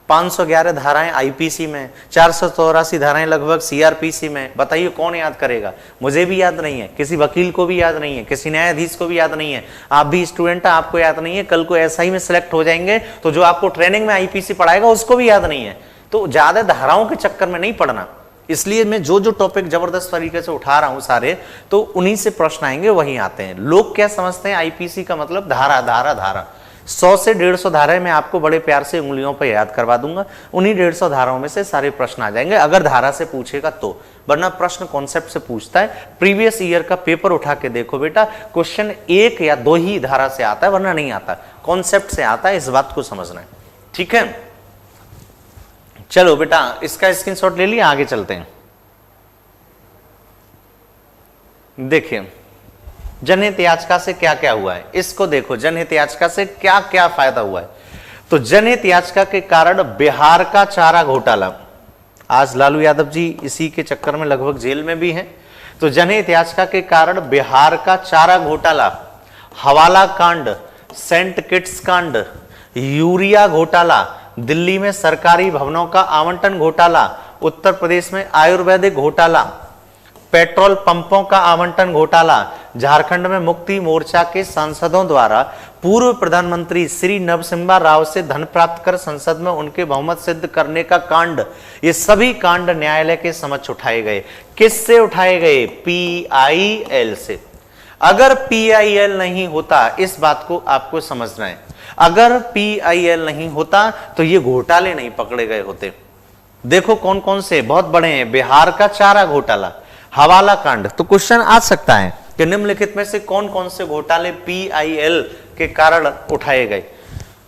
Speaker 1: 511 धाराएं आईपीसी में, 484 धाराएं लगभग सीआरपीसी में, बताइए कौन याद करेगा? मुझे भी याद नहीं है, किसी वकील को भी याद नहीं है, किसी न्यायाधीश को भी याद नहीं है। आप भी स्टूडेंट हैं, आपको याद नहीं है, कल को एसआई में सिलेक्ट हो जाएंगे तो जो आपको ट्रेनिंग में आईपीसी पढ़ाएगा उसको भी याद नहीं है। तो ज्यादा धाराओं के चक्कर में नहीं पढ़ना। इसलिए मैं जो जो टॉपिक जबरदस्त तरीके से उठा रहा हूं सारे, तो उन्हीं से प्रश्न आएंगे, वहीं आते हैं। लोग क्या समझते हैं आईपीसी का मतलब धारा धारा धारा। 100 से 150 धाराएं मैं आपको बड़े प्यार से उंगलियों पर याद करवा दूंगा, उन्हीं 150 धाराओं में से सारे प्रश्न आ जाएंगे, अगर धारा से पूछेगा तो। वरना प्रश्न कॉन्सेप्ट से पूछता है। प्रीवियस ईयर का पेपर उठा के देखो बेटा, क्वेश्चन 1 या 2 ही धारा से आता है, वरना नहीं आता, कॉन्सेप्ट से आता है। इस बात को समझना है। ठीक है, चलो बेटा इसका स्क्रीनशॉट ले लिया, आगे चलते हैं। देखिए जनहित याचिका से क्या क्या हुआ है, इसको देखो। जनहित याचिका से क्या क्या फायदा हुआ है। तो जनहित याचिका के कारण बिहार का चारा घोटाला, आज लालू यादव जी इसी के चक्कर में लगभग जेल में भी हैं। तो जनहित याचिका के कारण बिहार का चारा घोटाला, हवाला कांड, सेंट किट्स कांड, यूरिया घोटाला, दिल्ली में सरकारी भवनों का आवंटन घोटाला, उत्तर प्रदेश में आयुर्वेदिक घोटाला, पेट्रोल पंपों का आवंटन घोटाला, झारखंड में मुक्ति मोर्चा के सांसदों द्वारा पूर्व प्रधानमंत्री श्री नरसिम्हा राव से धन प्राप्त कर संसद में उनके बहुमत सिद्ध करने का कांड, ये सभी कांड न्यायालय के समक्ष उठाए गए। किससे उठाए गए? पीआईएल से। अगर पीआईएल नहीं होता, इस बात को आपको समझना है, अगर पीआईएल नहीं होता तो ये घोटाले नहीं पकड़े गए होते। देखो कौन कौन से बहुत बड़े हैं। बिहार का चारा घोटाला, हवाला कांड। तो क्वेश्चन आ सकता है कि निम्नलिखित में से कौन कौन से घोटाले पीआईएल के कारण उठाए गए?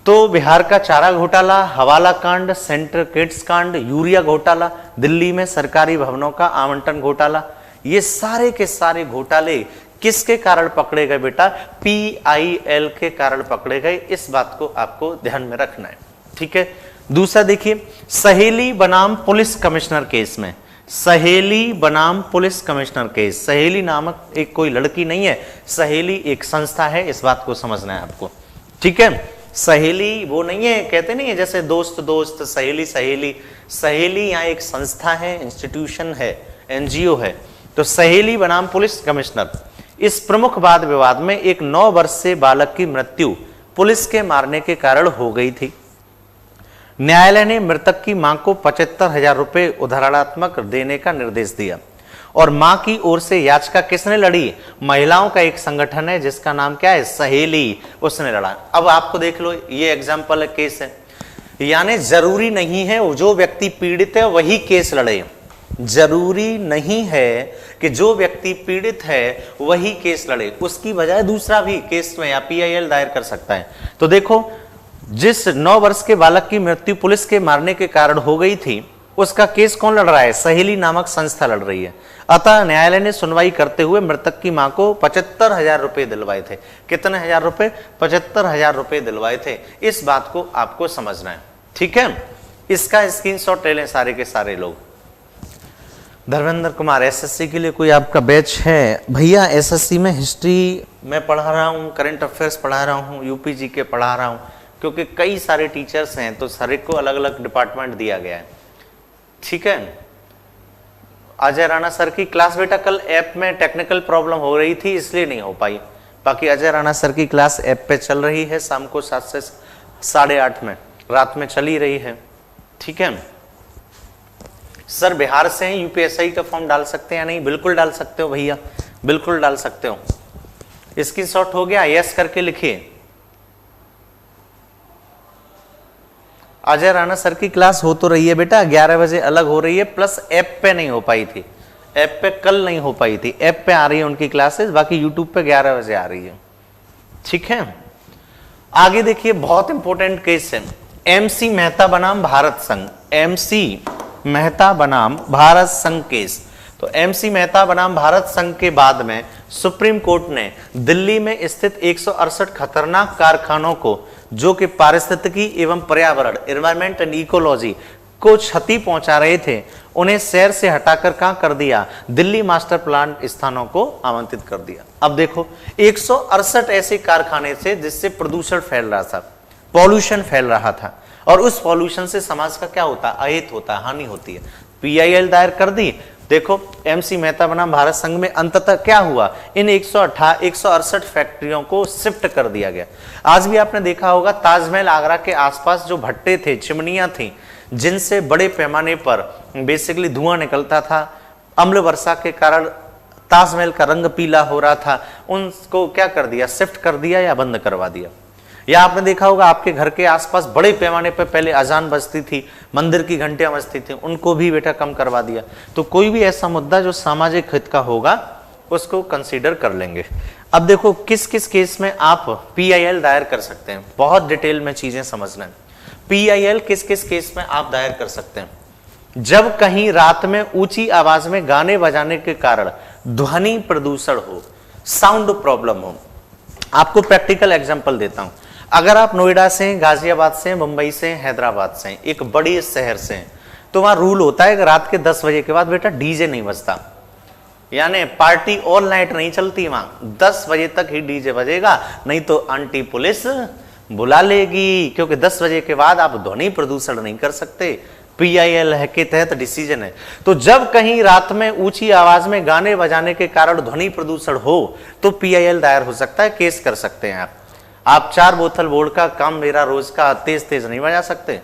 Speaker 1: तो बिहार का चारा घोटाला, हवाला कांड, सेंटर किट्स कांड, यूरिया घोटाला, दिल्ली में सरकारी भवनों का आवंटन घोटाला, ये सारे के सारे घोटाले किसके कारण पकड़े गए बेटा? पीआईएल के कारण पकड़े गए। इस बात को आपको ध्यान में रखना है। ठीक है, दूसरा देखिए, सहेली बनाम पुलिस कमिश्नर केस में, सहेली बनाम पुलिस कमिश्नर केस, सहेली नामक एक कोई लड़की नहीं है, सहेली एक संस्था है, इस बात को समझना है आपको। ठीक है, सहेली वो नहीं है, कहते नहीं है जैसे दोस्त दोस्त, सहेली सहेली, सहेली यहाँ एक संस्था है, इंस्टीट्यूशन है, एनजीओ है। तो सहेली बनाम पुलिस कमिश्नर, इस प्रमुख वाद विवाद में एक 9 वर्ष से बालक की मृत्यु पुलिस के मारने के कारण हो गई थी। न्यायालय ने मृतक की मां को 75,000 रुपए उधारात्मक देने का निर्देश दिया और मां की ओर से याचिका किसने लड़ी? महिलाओं का एक संगठन है जिसका नाम क्या है? सहेली, उसने लड़ा। अब आपको देख लो, ये एग्जाम्पल है, केस है, यानी जरूरी नहीं है जो व्यक्ति पीड़ित है वही केस लड़े, जरूरी नहीं है कि जो व्यक्ति पीड़ित है वही केस लड़े, उसकी बजाय दूसरा भी केस में या पीआईएल दायर कर सकता है। तो देखो, जिस 9 वर्ष के बालक की मृत्यु पुलिस के मारने के कारण हो गई थी, उसका केस कौन लड़ रहा है? सहेली नामक संस्था लड़ रही है। अतः न्यायालय ने सुनवाई करते हुए मृतक की मां को 75,000 रुपए दिलवाए थे। कितने हजार रुपए? 75,000 रुपए दिलवाए थे। इस बात को आपको समझना है, ठीक है। इसका स्क्रीनशॉट ले लें सारे के सारे लोग। धर्मेंद्र कुमार, एसएससी के लिए कोई आपका बैच है? भैया एसएससी में हिस्ट्री मैं पढ़ा रहा हूँ, करंट अफेयर्स पढ़ा रहा हूँ, यूपीजी के पढ़ा रहा हूँ, क्योंकि कई सारे टीचर्स हैं तो हर एक को अलग अलग डिपार्टमेंट दिया गया है, ठीक है। अजय राणा सर की क्लास बेटा कल ऐप में टेक्निकल प्रॉब्लम हो रही थी इसलिए नहीं हो पाई, बाकी अजय राणा सर की क्लास ऐप पे चल रही है, शाम को 7 से 8:30 में, रात में चली रही है, ठीक है। सर बिहार से हैं, यूपीएससी का फॉर्म डाल सकते हैं या नहीं? बिल्कुल डाल सकते हो भैया, बिल्कुल डाल सकते हो। स्क्रीनशॉट हो गया? यस करके लिखिए। अजय राणा सर की क्लास हो तो रही है बेटा, 11 बजे अलग हो रही है, प्लस ऐप पे नहीं हो पाई थी, ऐप पे कल नहीं हो पाई थी, ऐप पे आ रही है उनकी क्लासेस, बाकी यूट्यूब पे 11 बजे आ रही है, ठीक है। आगे देखिए, बहुत इंपॉर्टेंट केस है, एमसी मेहता बनाम भारत संघ, एमसी मेहता बनाम भारत संघ केस। तो एमसी मेहता बनाम भारत संघ के बाद में सुप्रीम कोर्ट ने दिल्ली में स्थित 168 खतरनाक कारखानों को, जो कि पारिस्थितिकी एवं पर्यावरण, एनवायरमेंट एंड इकोलॉजी को क्षति पहुंचा रहे थे, उन्हें शहर से हटाकर कहां कर दिया? दिल्ली मास्टर प्लान स्थानों को आवंटित कर दिया। अब देखो, 168 ऐसे कारखाने थे जिससे प्रदूषण फैल रहा था, पॉल्यूशन फैल रहा था, और उस पॉल्यूशन से समाज का क्या होता है? अहित होता है, हानि होती है। पीआईएल दायर कर दी। देखो, एमसी मेहता बनाम भारत संघ में अंततः क्या हुआ? इन 168 फैक्ट्रियों को शिफ्ट कर दिया गया। आज भी आपने देखा होगा, ताजमहल आगरा के आसपास जो भट्टे थे, चिमनियां थी, जिनसे बड़े पैमाने पर बेसिकली धुआं निकलता था, अम्ल वर्षा के कारण ताजमहल का रंग पीला हो रहा था, उनको क्या कर दिया? शिफ्ट कर दिया या बंद करवा दिया। या आपने देखा होगा, आपके घर के आसपास बड़े पैमाने पर पहले अजान बजती थी, मंदिर की घंटियां बजती थी, उनको भी बेटा कम करवा दिया। तो कोई भी ऐसा मुद्दा जो सामाजिक हित का होगा उसको कंसीडर कर लेंगे। अब देखो, किस किस केस में आप पीआईएल दायर कर सकते हैं, बहुत डिटेल में चीजें समझना है। पीआईएल किस किस केस में आप दायर कर सकते हैं? जब कहीं रात में ऊंची आवाज में गाने बजाने के कारण ध्वनि प्रदूषण हो, साउंड प्रॉब्लम हो। आपको प्रैक्टिकल एग्जांपल देता हूं। अगर आप नोएडा से, गाजियाबाद से, मुंबई से, हैदराबाद से, एक बड़ी शहर से, तो वहां रूल होता है कि रात के 10 बजे के बाद बेटा डीजे नहीं बजता, यानी पार्टी ऑल नाइट नहीं चलती वहां, 10 बजे तक ही डीजे बजेगा, नहीं तो आंटी पुलिस बुला लेगी, क्योंकि 10 बजे के बाद आप ध्वनि प्रदूषण नहीं कर सकते। पीआईएल के तहत डिसीजन है। तो जब कहीं रात में ऊंची आवाज में गाने बजाने के कारण ध्वनि प्रदूषण हो तो पीआईएल दायर हो सकता है, केस कर सकते हैं आप 4 बोतल वोडका कम मेरा रोज का तेज तेज नहीं बजा सकते।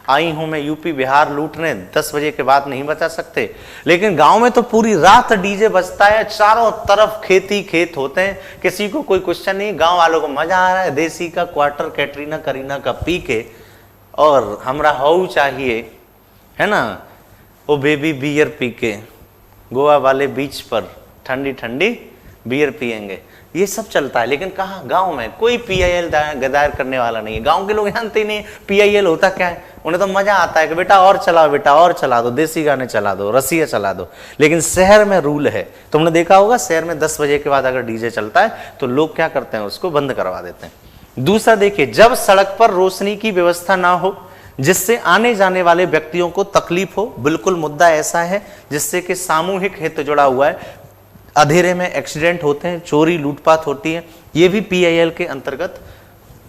Speaker 1: आई हूं मैं यूपी बिहार लूटने, 10 बजे के बाद नहीं बचा सकते। लेकिन गांव में तो पूरी रात डीजे बजता है, चारों तरफ खेती खेत होते हैं, किसी को कोई क्वेश्चन नहीं, गांव वालों को मजा आ रहा है, देसी का क्वार्टर कैटरीना करीना का पी के, और हमरा हाउ चाहिए, है ना, वो बेबी बियर पी के गोवा वाले बीच पर ठंडी ठंडी बियर पिएंगे, ये सब चलता है। लेकिन कहाँ? गांव में कोई पीआईएल दायर करने वाला नहीं है। गांव के लोग जानते ही नहीं पीआईएल होता क्या है। उन्हें तो मजा आता है कि बेटा और चलाओ, बेटा और चला दो, देसी गाने चला दो, रसिया चला दो। लेकिन शहर में रूल है, तुमने देखा होगा, शहर में 10 बजे के बाद अगर डीजे चलता है तो लोग क्या करते हैं? उसको बंद करवा देते हैं। दूसरा देखिए, जब सड़क पर रोशनी की व्यवस्था ना हो जिससे आने जाने वाले व्यक्तियों को तकलीफ हो, बिल्कुल मुद्दा ऐसा है जिससे कि सामूहिक हित जुड़ा हुआ है, अंधेरे में एक्सीडेंट होते हैं, चोरी लूटपाट होती है, ये भी पीआईएल के अंतर्गत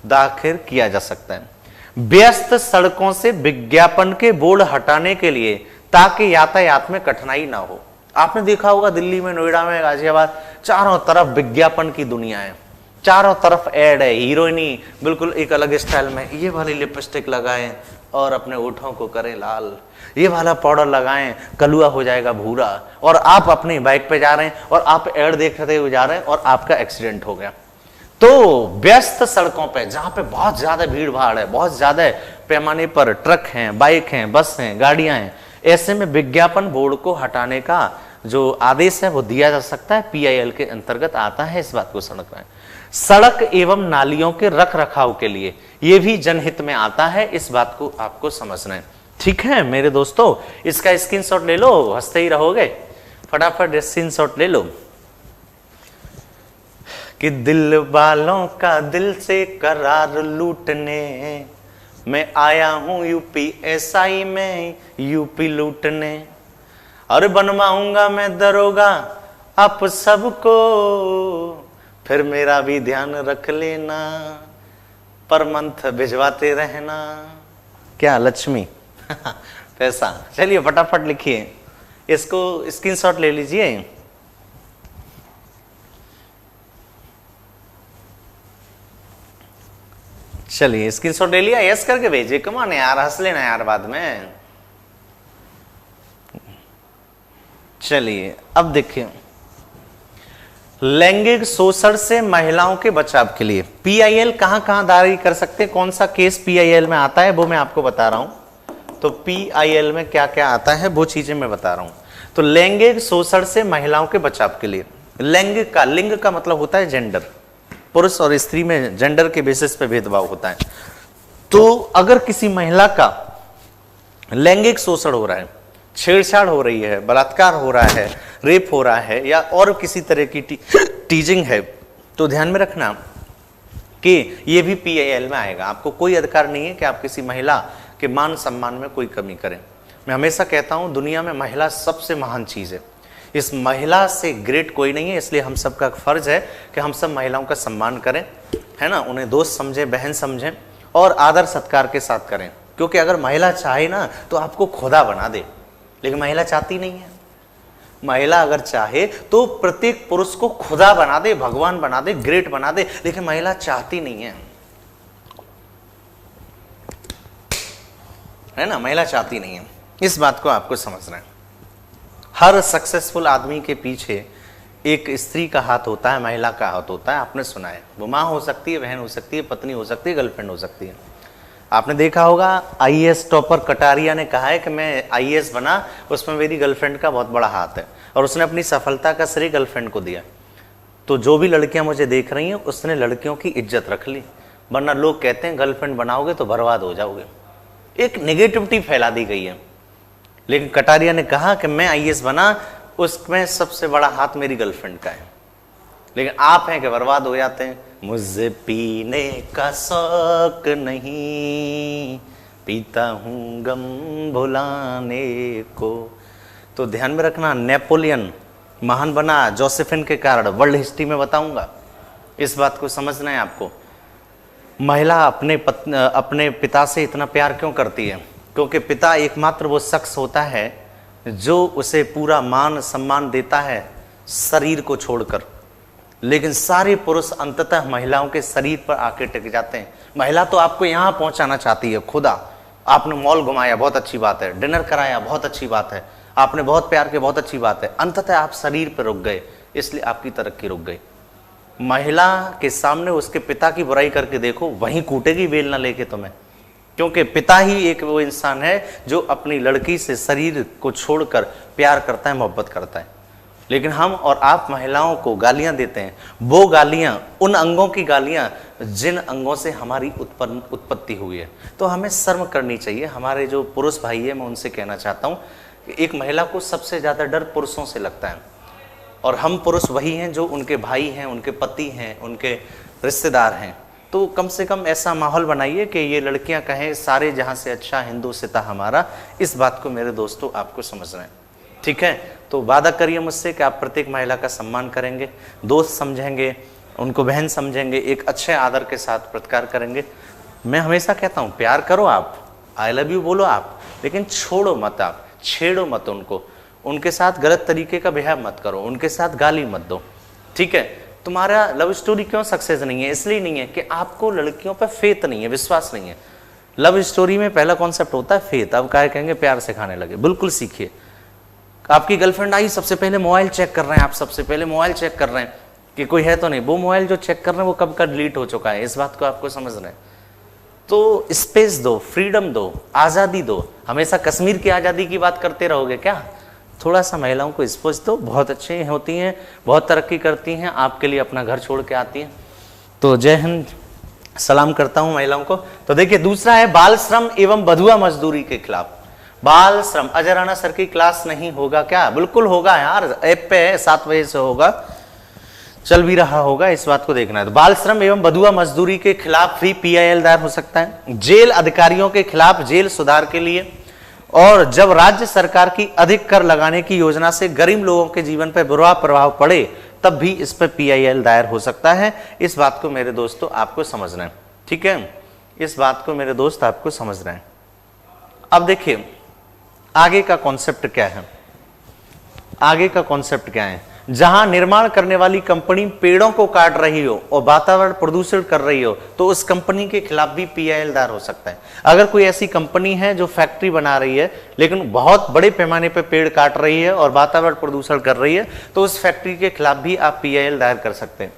Speaker 1: दाखिल किया जा सकता है। व्यस्त सड़कों से विज्ञापन के बोर्ड हटाने के लिए ताकि यातायात में कठिनाई ना हो। आपने देखा होगा दिल्ली में, नोएडा में, गाजियाबाद, चारों तरफ विज्ञापन की दुनिया है, चारों तरफ एड है, हीरोइनी बिल्कुल एक अलग स्टाइल में, ये वाली लिपस्टिक लगाएं और अपने ओठों को करें लाल, ये वाला पाउडर लगाएं, कलुआ हो जाएगा भूरा, और आप अपनी बाइक पे जा रहे हैं और आप एड देखते हुए जा रहे हैं और आपका एक्सीडेंट हो गया। तो व्यस्त सड़कों पे जहां पे बहुत ज्यादा भीड़ भाड़ है, बहुत ज्यादा पैमाने पर ट्रक हैं, बाइक हैं, बस हैं, गाड़ियां हैं, ऐसे में विज्ञापन बोर्ड को हटाने का जो आदेश है वो दिया जा सकता है, पीआईएल के अंतर्गत आता है, इस बात को समझना है। सड़क एवं नालियों के रख रखाव के लिए, यह भी जनहित में आता है, इस बात को आपको समझना है। ठीक है मेरे दोस्तों, इसका स्क्रीनशॉट ले लो, हंसते ही रहोगे। फटाफट स्क्रीनशॉट ले लो कि दिल वालों का दिल से करार लूटने मैं आया हूं यूपीएसआई में यूपी लूटने, और बनवाऊंगा मैं दरोगा आप सबको, फिर मेरा भी ध्यान रख लेना, पर मंथ भिजवाते रहना। क्या लक्ष्मी पैसा। चलिए फटाफट लिखिए, इसको स्क्रीनशॉट ले लीजिए। चलिए स्क्रीनशॉट ले लिया, यस करके भेजिए। कमान यार, हंस लेना यार बाद में। चलिए अब देखिए, लैंगिक शोषण से महिलाओं के बचाव के लिए पीआईएल कहां कहां दायर कर सकते हैं, कौन सा केस पीआईएल में आता है वो मैं आपको बता रहा हूं। तो पीआईएल में क्या क्या आता है वो चीजें मैं बता रहा हूं। तो लैंगिक शोषण से महिलाओं के बचाव के लिए, लैंगिक का, लिंग का मतलब होता है जेंडर, पुरुष और स्त्री में जेंडर के बेसिस पे भेदभाव होता है। तो अगर किसी महिला का लैंगिक शोषण हो रहा है, छेड़छाड़ हो रही है, बलात्कार हो रहा है, रेप हो रहा है, या और किसी तरह की टीजिंग है, तो ध्यान में रखना कि ये भी पीआईएल में आएगा। आपको कोई अधिकार नहीं है कि आप किसी महिला के मान सम्मान में कोई कमी करें। मैं हमेशा कहता हूं दुनिया में महिला सबसे महान चीज है, इस महिला से ग्रेट कोई नहीं है। इसलिए हम सबका फर्ज है कि हम सब महिलाओं का सम्मान करें, है ना, उन्हें दोस्त समझें, बहन समझें और आदर सत्कार के साथ करें। क्योंकि अगर महिला चाहे ना तो आपको खुदा बना दे, लेकिन महिला चाहती नहीं है। महिला अगर चाहे तो प्रत्येक पुरुष को खुदा बना दे, भगवान बना दे, ग्रेट बना दे, लेकिन महिला चाहती नहीं है ना, महिला चाहती नहीं है। इस बात को आपको समझना है। हर सक्सेसफुल आदमी के पीछे एक स्त्री का हाथ होता है, महिला का हाथ होता है। आपने सुना है, वो माँ हो सकती है, बहन हो सकती है, पत्नी हो सकती है, गर्लफ्रेंड हो सकती है। आपने देखा होगा आईएएस टॉपर कटारिया ने कहा है कि मैं आईएएस बना, उसमें मेरी गर्लफ्रेंड का बहुत बड़ा हाथ है, और उसने अपनी सफलता का श्रेय गर्लफ्रेंड को दिया। तो जो भी लड़कियां मुझे देख रही हैं उसने लड़कियों की इज्जत रख ली, वरना लोग कहते हैं गर्लफ्रेंड बनाओगे तो बर्बाद हो जाओगे। एक नेगेटिविटी फैला दी गई है। लेकिन कटारिया ने कहा कि मैं आईएएस बना, उसमें सबसे बड़ा हाथ मेरी गर्लफ्रेंड का है। लेकिन आप हैं कि बर्बाद हो जाते हैं। मुझे पीने का शौक नहीं, पीता हूं गम भुलाने को। तो ध्यान में रखना, नेपोलियन महान बना जोसेफिन के कारण, वर्ल्ड हिस्ट्री में बताऊंगा। इस बात को समझना है आपको। महिला अपने पिता से इतना प्यार क्यों करती है? क्योंकि पिता एकमात्र वो शख्स होता है जो उसे पूरा मान सम्मान देता है शरीर को छोड़कर। लेकिन सारे पुरुष अंततः महिलाओं के शरीर पर आके टिक जाते हैं। महिला तो आपको यहाँ पहुंचाना चाहती है, खुदा। आपने मॉल घुमाया, बहुत अच्छी बात है, डिनर कराया, बहुत अच्छी बात है, आपने बहुत प्यार किया, बहुत अच्छी बात है, अंततः आप शरीर पर रुक गए, इसलिए आपकी तरक्की रुक गई। महिला के सामने उसके पिता की बुराई करके देखो, वहीं कूटेगी बेल ना लेके तुम्हें। क्योंकि पिता ही एक वो इंसान है जो अपनी लड़की से शरीर को छोड़कर प्यार करता है, मोहब्बत करता है। लेकिन हम और आप महिलाओं को गालियां देते हैं, वो गालियां उन अंगों की गालियां जिन अंगों से हमारी उत्पत्ति हुई है। तो हमें शर्म करनी चाहिए। हमारे जो पुरुष भाई है, मैं उनसे कहना चाहता हूँ कि एक महिला को सबसे ज़्यादा डर पुरुषों से लगता है, और हम पुरुष वही हैं जो उनके भाई हैं, उनके पति हैं, उनके रिश्तेदार हैं। तो कम से कम ऐसा माहौल बनाइए कि ये लड़कियां कहें सारे जहां से अच्छा हिंदू सिता हमारा। इस बात को मेरे दोस्तों आपको समझना है, ठीक है? तो वादा करिए मुझसे कि आप प्रत्येक महिला का सम्मान करेंगे, दोस्त समझेंगे, उनको बहन समझेंगे, एक अच्छे आदर के साथ प्रतिकार करेंगे। मैं हमेशा कहता हूँ प्यार करो आप, आई लव यू बोलो आप, लेकिन छोड़ो मत, आप छेड़ो मत उनको, उनके साथ गलत तरीके का बिहेव मत करो, उनके साथ गाली मत दो, ठीक है? तुम्हारा लव स्टोरी क्यों सक्सेस नहीं है? इसलिए नहीं है कि आपको लड़कियों पर फेथ नहीं है, विश्वास नहीं है। लव स्टोरी में पहला कॉन्सेप्ट होता है फेथ। अब क्या कहेंगे, प्यार सिखाने लगे। बिल्कुल सीखिए। आपकी गर्लफ्रेंड आई, सबसे पहले मोबाइल चेक कर रहे हैं आप, सबसे पहले मोबाइल चेक कर रहे हैं कि कोई है तो नहीं। वो मोबाइल जो चेक कर रहे हैं वो कब का डिलीट हो चुका है, इस बात को आपको समझना है। तो स्पेस दो, फ्रीडम दो, आज़ादी दो। हमेशा कश्मीर की आज़ादी की बात करते रहोगे क्या? थोड़ा सा महिलाओं को स्पेस दो, बहुत अच्छी होती हैं, बहुत तरक्की करती हैं, आपके लिए अपना घर छोड़ के आती हैं। तो जय हिंद, सलाम करता हूं महिलाओं को। तो देखिए दूसरा है बाल श्रम एवं बधुआ मजदूरी के खिलाफ। बाल श्रम, अजय राणा सर की क्लास नहीं होगा क्या? बिल्कुल होगा यार, ऐप पे है, 7 बजे से होगा, चल भी रहा होगा, इस बात को देखना है। तो बाल श्रम एवं बधुआ मजदूरी के खिलाफ भी PIL दायर हो सकता है। जेल अधिकारियों के खिलाफ जेल सुधार के लिए, और जब राज्य सरकार की अधिक कर लगाने की योजना से गरीब लोगों के जीवन पर बुरा प्रभाव पड़े तब भी इस पर PIL दायर हो सकता है। इस बात को मेरे दोस्तों आपको समझना है, ठीक है, इस बात को मेरे दोस्त आपको समझना है। अब देखिए आगे का कॉन्सेप्ट क्या है, आगे का कॉन्सेप्ट क्या है। जहां निर्माण करने वाली कंपनी पेड़ों को काट रही हो और वातावरण प्रदूषण कर रही हो तो उस कंपनी के खिलाफ भी PIL दायर हो सकता है। अगर कोई ऐसी कंपनी है जो फैक्ट्री बना रही है लेकिन बहुत बड़े पैमाने पर पेड़ काट रही है और वातावरण प्रदूषण कर रही है तो उस फैक्ट्री के खिलाफ भी आप PIL दायर कर सकते हैं।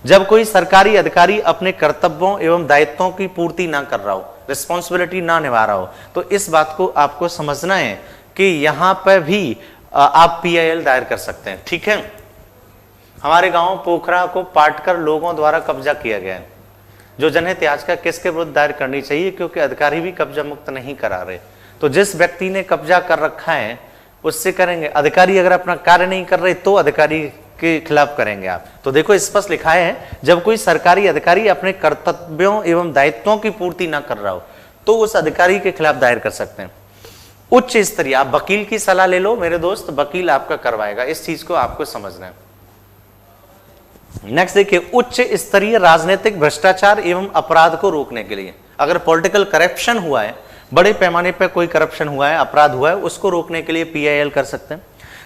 Speaker 1: जब कोई सरकारी अधिकारी अपने कर्तव्यों एवं दायित्वों की पूर्ति ना कर रहा हो, रिस्पॉन्सिबिलिटी ना निभा रहा हो, तो इस बात को आपको समझना है कि यहां पर भी आप PIL दायर कर सकते हैं, ठीक है। हमारे गांव पोखरा को पाटकर लोगों द्वारा कब्जा किया गया है, जो जनहित याचिका किसके विरुद्ध दायर करनी चाहिए? क्योंकि अधिकारी भी कब्जा मुक्त नहीं करा रहे, तो जिस व्यक्ति ने कब्जा कर रखा है उससे करेंगे। अधिकारी अगर अपना कार्य नहीं कर रहे तो अधिकारी के खिलाफ करेंगे आप। तो देखो स्पष्ट लिखा है, जब कोई सरकारी अधिकारी अपने कर्तव्यों एवं दायित्वों की पूर्ति ना कर रहा हो तो उस अधिकारी के खिलाफ दायर कर सकते हैं। उच्च स्तरीय, आप वकील की सलाह ले लो मेरे दोस्त, वकील आपका करवाएगा, इस चीज को आपको समझना है। नेक्स्ट देखिए, उच्च स्तरीय राजनीतिक भ्रष्टाचार एवं अपराध को रोकने के लिए, अगर पॉलिटिकल करप्शन हुआ है, बड़े पैमाने पर कोई करप्शन हुआ है, अपराध हुआ है, उसको रोकने के लिए PIL कर सकते हैं।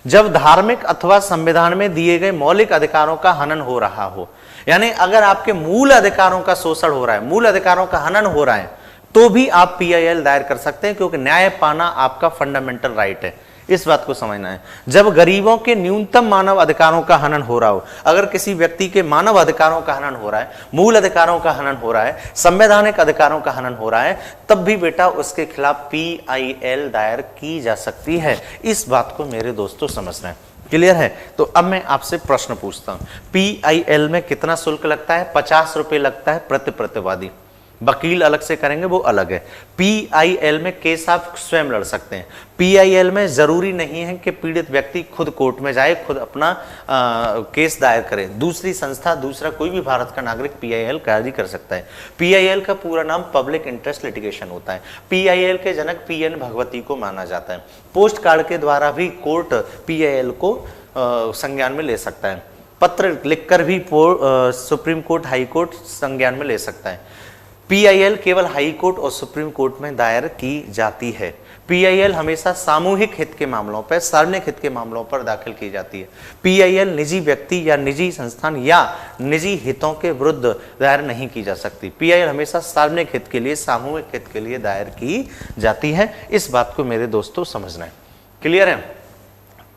Speaker 1: जब धार्मिक अथवा संविधान में दिए गए मौलिक अधिकारों का हनन हो रहा हो, यानी अगर आपके मूल अधिकारों का शोषण हो रहा है, मूल अधिकारों का हनन हो रहा है, तो भी आप PIL दायर कर सकते हैं, क्योंकि न्याय पाना आपका फंडामेंटल राइट है, इस बात को समझना है। जब गरीबों के न्यूनतम मानव अधिकारों का हनन हो रहा हो, अगर किसी व्यक्ति के मानव अधिकारों का हनन हो रहा है, मूल अधिकारों का हनन हो रहा है, संवैधानिक अधिकारों का हनन हो रहा है, तब भी बेटा उसके खिलाफ PIL दायर की जा सकती है। इस बात को मेरे दोस्तों समझना है, क्लियर है। तो अब मैं आपसे प्रश्न पूछता हूं, PIL में कितना शुल्क लगता है? 50 रुपए लगता है प्रति प्रतिवादी, वकील अलग से करेंगे वो अलग है। PIL में केस आप स्वयं लड़ सकते हैं। PIL में जरूरी नहीं है कि पीड़ित व्यक्ति खुद कोर्ट में जाए, खुद अपना केस दायर करे, दूसरी संस्था, दूसरा कोई भी भारत का नागरिक PIL जारी कर सकता है। PIL का पूरा नाम पब्लिक इंटरेस्ट लिटिगेशन होता है। PIL के जनक PN भगवती को माना जाता है। पोस्ट कार्ड के द्वारा भी कोर्ट PIL को संज्ञान में ले सकता है, पत्र लिखकर भी सुप्रीम कोर्ट, हाई कोर्ट संज्ञान में ले सकता है। PIL केवल हाई कोर्ट और सुप्रीम कोर्ट में दायर की जाती है। PIL हमेशा सामूहिक हित के मामलों पर, सार्वजनिक हित के मामलों पर दाखिल की जाती है। PIL निजी व्यक्ति या निजी संस्थान या निजी हितों के विरुद्ध दायर नहीं की जा सकती। PIL हमेशा सार्वजनिक हित के लिए, सामूहिक हित के लिए दायर की जाती है। इस बात को मेरे दोस्तों समझना है, क्लियर है।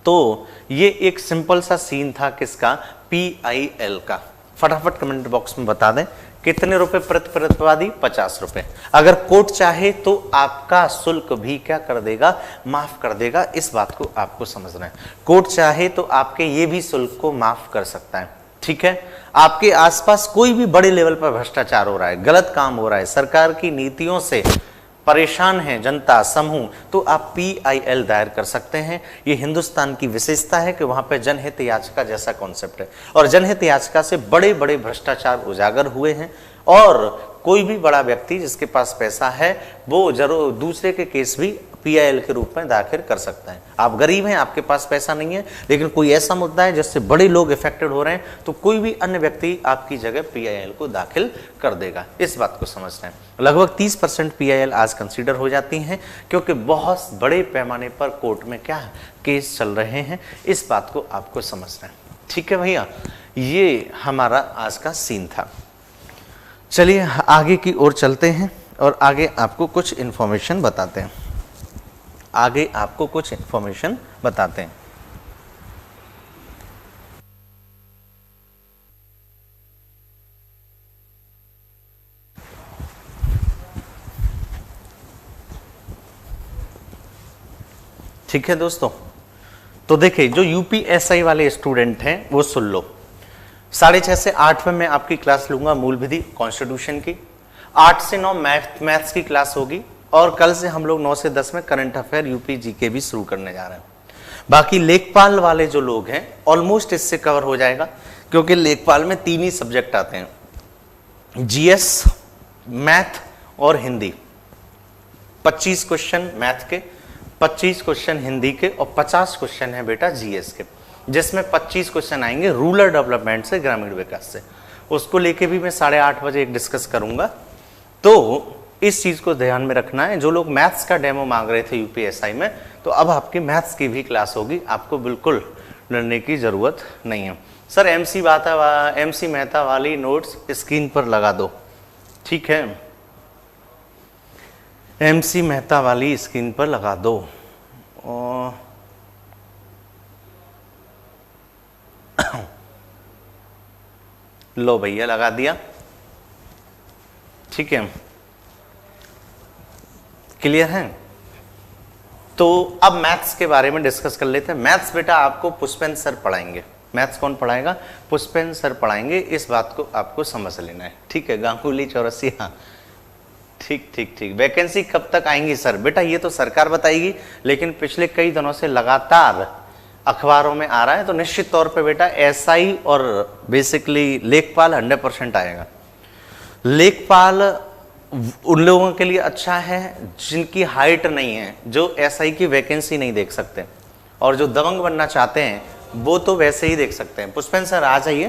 Speaker 1: तो ये एक सिंपल सा सीन था किसका? PIL का। फटाफट कमेंट बॉक्स में बता दें कितने रुपए प्रति प्रतिवादी? 50 रुपए। अगर कोर्ट चाहे तो आपका शुल्क भी क्या कर देगा? माफ कर देगा। इस बात को आपको समझना है। कोर्ट चाहे तो आपके ये भी शुल्क को माफ कर सकता है, ठीक है। आपके आसपास कोई भी बड़े लेवल पर भ्रष्टाचार हो रहा है, गलत काम हो रहा है, सरकार की नीतियों से परेशान है जनता समूह, तो आप PIL दायर कर सकते हैं। ये हिंदुस्तान की विशेषता है कि वहां पे जनहित याचिका जैसा कॉन्सेप्ट है, और जनहित याचिका से बड़े बड़े भ्रष्टाचार उजागर हुए हैं। और कोई भी बड़ा व्यक्ति जिसके पास पैसा है वो जरूर दूसरे के केस भी PIL के रूप में दाखिल कर सकता है। आप गरीब हैं, आपके पास पैसा नहीं है, लेकिन कोई ऐसा मुद्दा है जिससे बड़े लोग इफेक्टेड हो रहे हैं, तो कोई भी अन्य व्यक्ति आपकी जगह PIL को दाखिल कर देगा। इस बात को समझना है। लगभग 30% PIL आज कंसीडर हो जाती हैं, क्योंकि बहुत बड़े पैमाने पर कोर्ट में क्या केस चल रहे हैं। इस बात को आपको समझना है, ठीक है भैया। ये हमारा आज का सीन था। चलिए आगे की ओर चलते हैं और आगे आपको कुछ इन्फॉर्मेशन बताते हैं। आगे आपको कुछ इन्फॉर्मेशन बताते हैं। ठीक है दोस्तों, तो देखिए जो UPSI वाले स्टूडेंट हैं वो सुन लो। 6:30 से 8 में मैं आपकी क्लास लूंगा मूल विधि कॉन्स्टिट्यूशन की। 8 से 9 मैथ्स की क्लास होगी, और कल से हम लोग 9 से 10 में करंट अफेयर यूपी जीके भी शुरू करने जा रहे हैं। बाकी लेखपाल वाले जो लोग हैं ऑलमोस्ट इससे कवर हो जाएगा, क्योंकि लेखपाल में 3 ही सब्जेक्ट आते हैं, जीएस, मैथ और हिंदी। 25 क्वेश्चन मैथ के, 25 क्वेश्चन हिंदी के और 50 क्वेश्चन है बेटा जीएस के, जिसमें 25 क्वेश्चन आएंगे रूरल डेवलपमेंट से, ग्रामीण विकास से। उसको लेके भी मैं 8:30 बजे एक डिस्कस करूंगा। तो इस चीज को ध्यान में रखना है। जो लोग मैथ्स का डेमो मांग रहे थे यूपीएसआई में, तो अब आपकी मैथ्स की भी क्लास होगी, आपको बिल्कुल डरने की जरूरत नहीं है। सर एमसी मेहता वाली नोट्स स्क्रीन पर लगा दो, ठीक है, एमसी मेहता वाली स्क्रीन पर लगा दो। लो भैया लगा दिया, ठीक है, क्लियर है। तो अब मैथ्स के बारे में डिस्कस कर लेते हैं। मैथ्स बेटा आपको पुष्पेंद्र सर पढ़ाएंगे। मैथ्स कौन पढ़ाएगा? पुष्पेंद्र सर पढ़ाएंगे। इस बात को आपको समझ लेना है, ठीक है। गांगुली चौरसिया, ठीक ठीक ठीक। वैकेंसी कब तक आएंगी सर? बेटा ये तो सरकार बताएगी, लेकिन पिछले कई दिनों से लगातार अखबारों में आ रहा है, तो निश्चित तौर पे बेटा एसआई और बेसिकली लेखपाल 100% आएगा। लेखपाल उन लोगों के लिए अच्छा है जिनकी हाइट नहीं है, जो एसआई की वैकेंसी नहीं देख सकते, और जो दबंग बनना चाहते हैं वो तो वैसे ही देख सकते हैं। पुष्पेंद्र सर आ जाइए।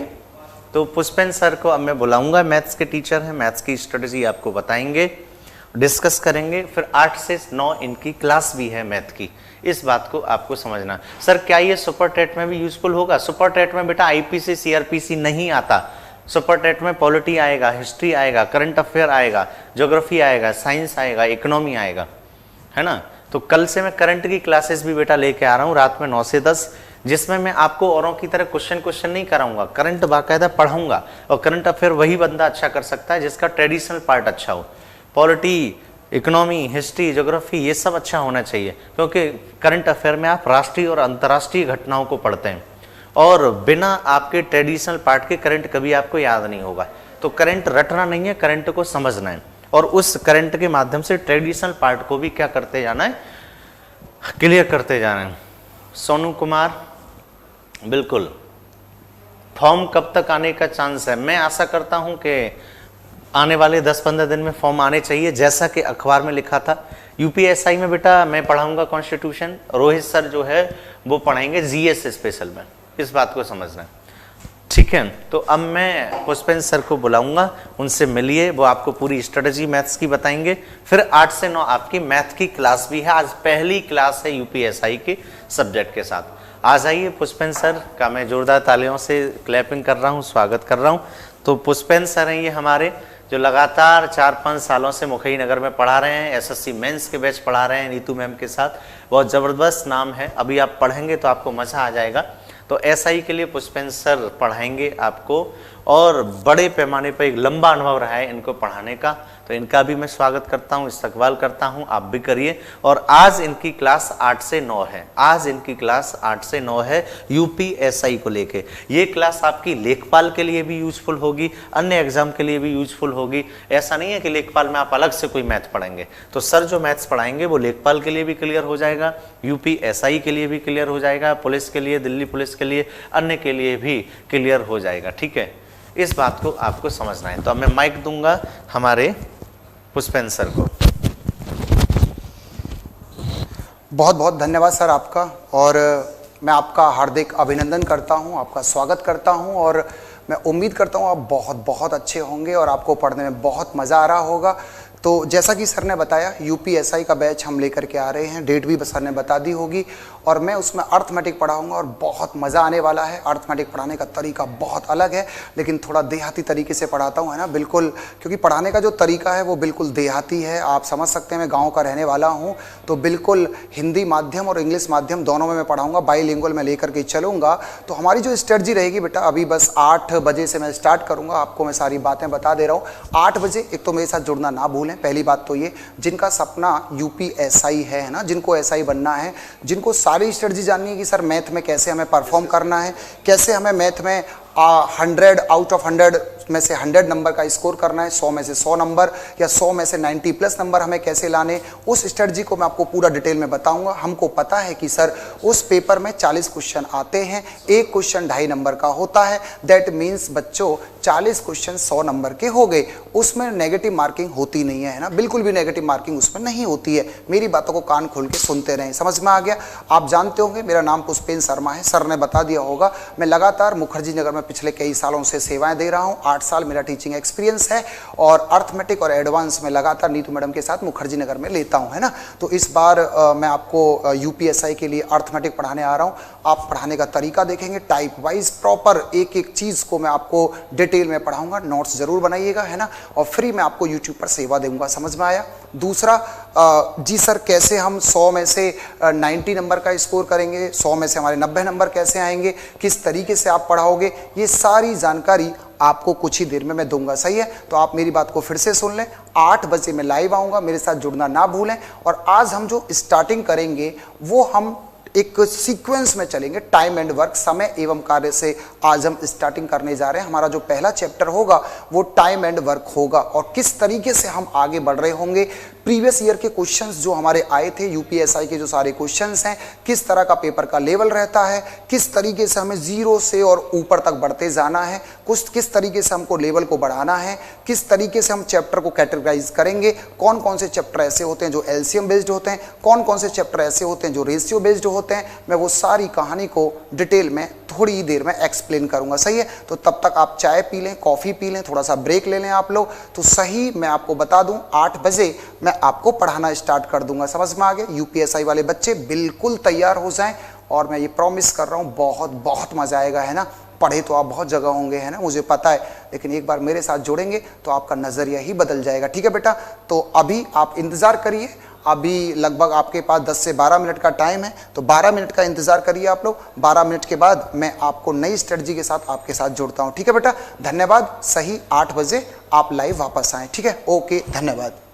Speaker 1: तो पुष्पेंद्र सर को अब मैं बुलाऊंगा, मैथ्स के टीचर हैं, मैथ्स की स्ट्रेटेजी आपको बताएंगे, डिस्कस करेंगे। फिर 8 से 9 इनकी क्लास भी है मैथ की। इस बात को आपको समझना। सर क्या ये सुपर टेट में भी यूजफुल होगा? सुपर टेट में बेटा आईपीसी सीआरपीसी नहीं आता। सुपर टेट में पॉलिटी आएगा, हिस्ट्री आएगा, करंट अफेयर आएगा, ज्योग्राफी आएगा, साइंस आएगा, इकोनॉमी आएगा, है ना। तो कल से मैं करंट की क्लासेस भी बेटा लेके आ रहा हूँ रात में 9 से 10, जिसमें मैं आपको औरों की तरह क्वेश्चन नहीं कराऊंगा, करंट बाकायदा पढ़ाऊंगा। और करंट अफेयर वही बंदा अच्छा कर सकता है जिसका ट्रेडिशनल पार्ट अच्छा हो। पॉलिटी, इकोनॉमी, हिस्ट्री, ज्योग्राफी ये सब अच्छा होना चाहिए, क्योंकि करंट अफेयर में आप राष्ट्रीय और अंतर्राष्ट्रीय घटनाओं को पढ़ते हैं, और बिना आपके ट्रेडिशनल पार्ट के करंट कभी आपको याद नहीं होगा। तो करंट रटना नहीं है, करंट को समझना है, और उस करंट के माध्यम से ट्रेडिशनल पार्ट को भी क्या करते जाना है, क्लियर करते जाना है। सोनू कुमार, बिल्कुल। फॉर्म कब तक आने का चांस है? मैं आशा करता हूं कि आने वाले 10-15 दिन में फॉर्म आने चाहिए, जैसा कि अखबार में लिखा था। यूपीएसआई में बेटा मैं पढ़ाऊंगा कॉन्स्टिट्यूशन, रोहित सर जो है वो पढ़ाएंगे जीएस स्पेशल में। इस बात को समझना है, ठीक है। तो अब मैं पुष्पेंद्र सर को बुलाऊंगा, उनसे मिलिए, वो आपको पूरी स्ट्रेटजी मैथ्स की बताएंगे। फिर 8 से 9 आपकी मैथ की क्लास भी है। आज पहली क्लास है यूपीएसआई के सब्जेक्ट के साथ। आ जाइए। पुष्पेंद्र सर का मैं जोरदार तालियों से क्लैपिंग कर रहा हूँ, स्वागत कर रहा हूँ। तो पुष्पेंद्र सर हैं ये हमारे, जो लगातार 4-5 सालों से मुखई नगर में पढ़ा रहे हैं। एसएससी मेंस के बैच पढ़ा रहे हैं नीतू मैम के साथ। बहुत ज़बरदस्त नाम है, अभी आप पढ़ेंगे तो आपको मज़ा आ जाएगा। तो एसआई के लिए पुष्पेंद्र सर पढ़ाएंगे आपको, और बड़े पैमाने पर एक लंबा अनुभव रहा है इनको पढ़ाने का, तो इनका भी मैं स्वागत करता हूं, इस्तकबाल करता हूं, आप भी करिए। और आज इनकी क्लास 8 से 9 है। आज इनकी क्लास 8 से 9 है यूपीएसआई को लेके। ये क्लास आपकी लेखपाल के लिए भी यूजफुल होगी, अन्य एग्जाम के लिए भी यूजफुल होगी। ऐसा नहीं है कि लेखपाल में आप अलग से कोई मैथ पढ़ाएंगे। तो सर जो मैथ्स पढ़ाएंगे वो लेखपाल के लिए भी क्लियर हो जाएगा, यूपीएसआई के लिए भी क्लियर हो जाएगा, पुलिस के लिए, दिल्ली पुलिस के लिए, अन्य के लिए भी क्लियर हो जाएगा, ठीक है। इस बात को आपको समझना है। तो अब मैं माइक दूंगा हमारे पुष्पेंद्र सर को।
Speaker 2: बहुत बहुत धन्यवाद सर आपका, और मैं आपका हार्दिक अभिनंदन करता हूं, आपका स्वागत करता हूं, और मैं उम्मीद करता हूं आप बहुत बहुत अच्छे होंगे और आपको पढ़ने में बहुत मज़ा आ रहा होगा। तो जैसा कि सर ने बताया, यूपीएसआई का बैच हम लेकर के आ रहे हैं, डेट भी सर ने बता दी होगी, और मैं उसमें अर्थमेटिक पढ़ाऊंगा और बहुत मज़ा आने वाला है। अर्थमेटिक पढ़ाने का तरीका बहुत अलग है, लेकिन थोड़ा देहाती तरीके से पढ़ाता हूँ, है ना, बिल्कुल, क्योंकि पढ़ाने का जो तरीका है वो बिल्कुल देहाती है। आप समझ सकते हैं मैं गाँव का रहने वाला हूँ, तो बिल्कुल हिंदी माध्यम और इंग्लिश माध्यम दोनों में मैं पढ़ाऊँगा, बाईलिंगुअल में लेकर के चलूँगा। तो हमारी जो स्ट्रेटजी रहेगी बेटा, अभी बस 8 बजे से मैं स्टार्ट करूँगा, आपको मैं सारी बातें बता दे रहा हूँ। 8 बजे एक तो मेरे साथ जुड़ना ना भूलें। पहली बात तो ये, जिनका सपना यूपीएसआई है ना, जिनको एसआई बनना है, जिनको सारी स्ट्रेटजी जाननी है कि सर मैथ में कैसे हमें परफॉर्म करना है, कैसे हमें मैथ में 100 आउट ऑफ 100 में से 100 नंबर का स्कोर करना है, 100 में से 100 नंबर या 100 में से 90 प्लस नंबर हमें कैसे लाने, उस स्ट्रेटजी को मैं आपको पूरा डिटेल में बताऊंगा। हमको पता है कि सर उस पेपर में 40 क्वेश्चन आते हैं, एक क्वेश्चन 2.5 नंबर का होता है, दैट मीन्स बच्चों 40 क्वेश्चन 100 नंबर के हो गए, उसमें नेगेटिव मार्किंग होती नहीं है ना, बिल्कुल भी नेगेटिव मार्किंग उसमें नहीं होती है। मेरी बातों को कान खोल के सुनते रहें, समझ में आ गया। आप जानते होंगे मेरा नाम पुष्पेंद्र शर्मा है, सर ने बता दिया होगा। मैं लगातार मुखर्जी नगर में पिछले कई सालों से सेवाएं दे रहा हूं, 8 साल मेरा टीचिंग एक्सपीरियंस है और अर्थमेटिक और एडवांस में लगातार नीतू मैडम के साथ मुखर्जी नगर में लेता हूं, है ना। तो इस बार मैं आपको यूपीएसआई के लिए अर्थमेटिक पढ़ाने आ रहा हूं। आप पढ़ाने का तरीका देखेंगे, टाइप वाइज प्रॉपर एक एक चीज को मैं आपको डिटेल में पढ़ाऊंगा, नोट्स जरूर बनाइएगा, है ना। और फ्री में आपको यूट्यूब पर सेवा दूंगा, समझ में आया। दूसरा, जी सर कैसे हम 100 में से 90 नंबर का स्कोर करेंगे, 100 में से हमारे 90 नंबर कैसे आएंगे, किस तरीके से आप पढ़ाओगे, ये सारी जानकारी आपको कुछ ही देर में मैं दूंगा, सही है। तो आप मेरी बात को फिर से सुन लें, 8 बजे मैं लाइव आऊंगा, मेरे साथ जुड़ना ना भूलें। और आज हम जो स्टार्टिंग करेंगे वो हम एक सीक्वेंस में चलेंगे, टाइम एंड वर्क, समय एवं कार्य से आज हम स्टार्टिंग करने जा रहे हैं। हमारा जो पहला चैप्टर होगा वो टाइम एंड वर्क होगा और किस तरीके से हम आगे बढ़ रहे होंगे, प्रीवियस ईयर के क्वेश्चंस जो हमारे आए थे, यूपीएसआई के जो सारे क्वेश्चंस हैं, किस तरह का पेपर का लेवल रहता है, किस तरीके से हमें 0 से और ऊपर तक बढ़ते जाना है, किस तरीके से हमको लेवल को बढ़ाना है, किस तरीके से हम चैप्टर को कैटेगराइज करेंगे, कौन कौन से चैप्टर ऐसे होते हैं जो एलसीएम बेस्ड होते हैं, कौन कौन से चैप्टर ऐसे होते हैं जो रेशियो बेस्ड होते हैं, मैं वो सारी कहानी को डिटेल में थोड़ी ही देर में एक्सप्लेन करूंगा, सही है। तो तब तक आप चाय पी लें, कॉफी पी लें, थोड़ा सा ब्रेक ले लें आप लोग। तो सही मैं आपको बता दूं, 8 बजे मैं आपको पढ़ाना स्टार्ट कर दूंगा, समझ में आ गया। यूपीएसआई वाले बच्चे बिल्कुल तैयार हो जाएं और मैं ये प्रॉमिस कर रहा हूं बहुत बहुत मजा आएगा, है ना। पढ़े तो आप बहुत जगह होंगे, है ना, मुझे पता है, लेकिन एक बार मेरे साथ जुड़ेंगे तो आपका नजरिया ही बदल जाएगा, ठीक है बेटा। तो अभी आप इंतजार करिए, अभी लगभग आपके पास 10 से 12 मिनट का टाइम है, तो 12 मिनट का इंतजार करिए आप लोग। 12 मिनट के बाद मैं आपको नई स्ट्रेटजी के साथ आपके साथ जुड़ता हूं, ठीक है बेटा। धन्यवाद। सही 8 बजे आप लाइव वापस आएं, ठीक है। ओके, धन्यवाद।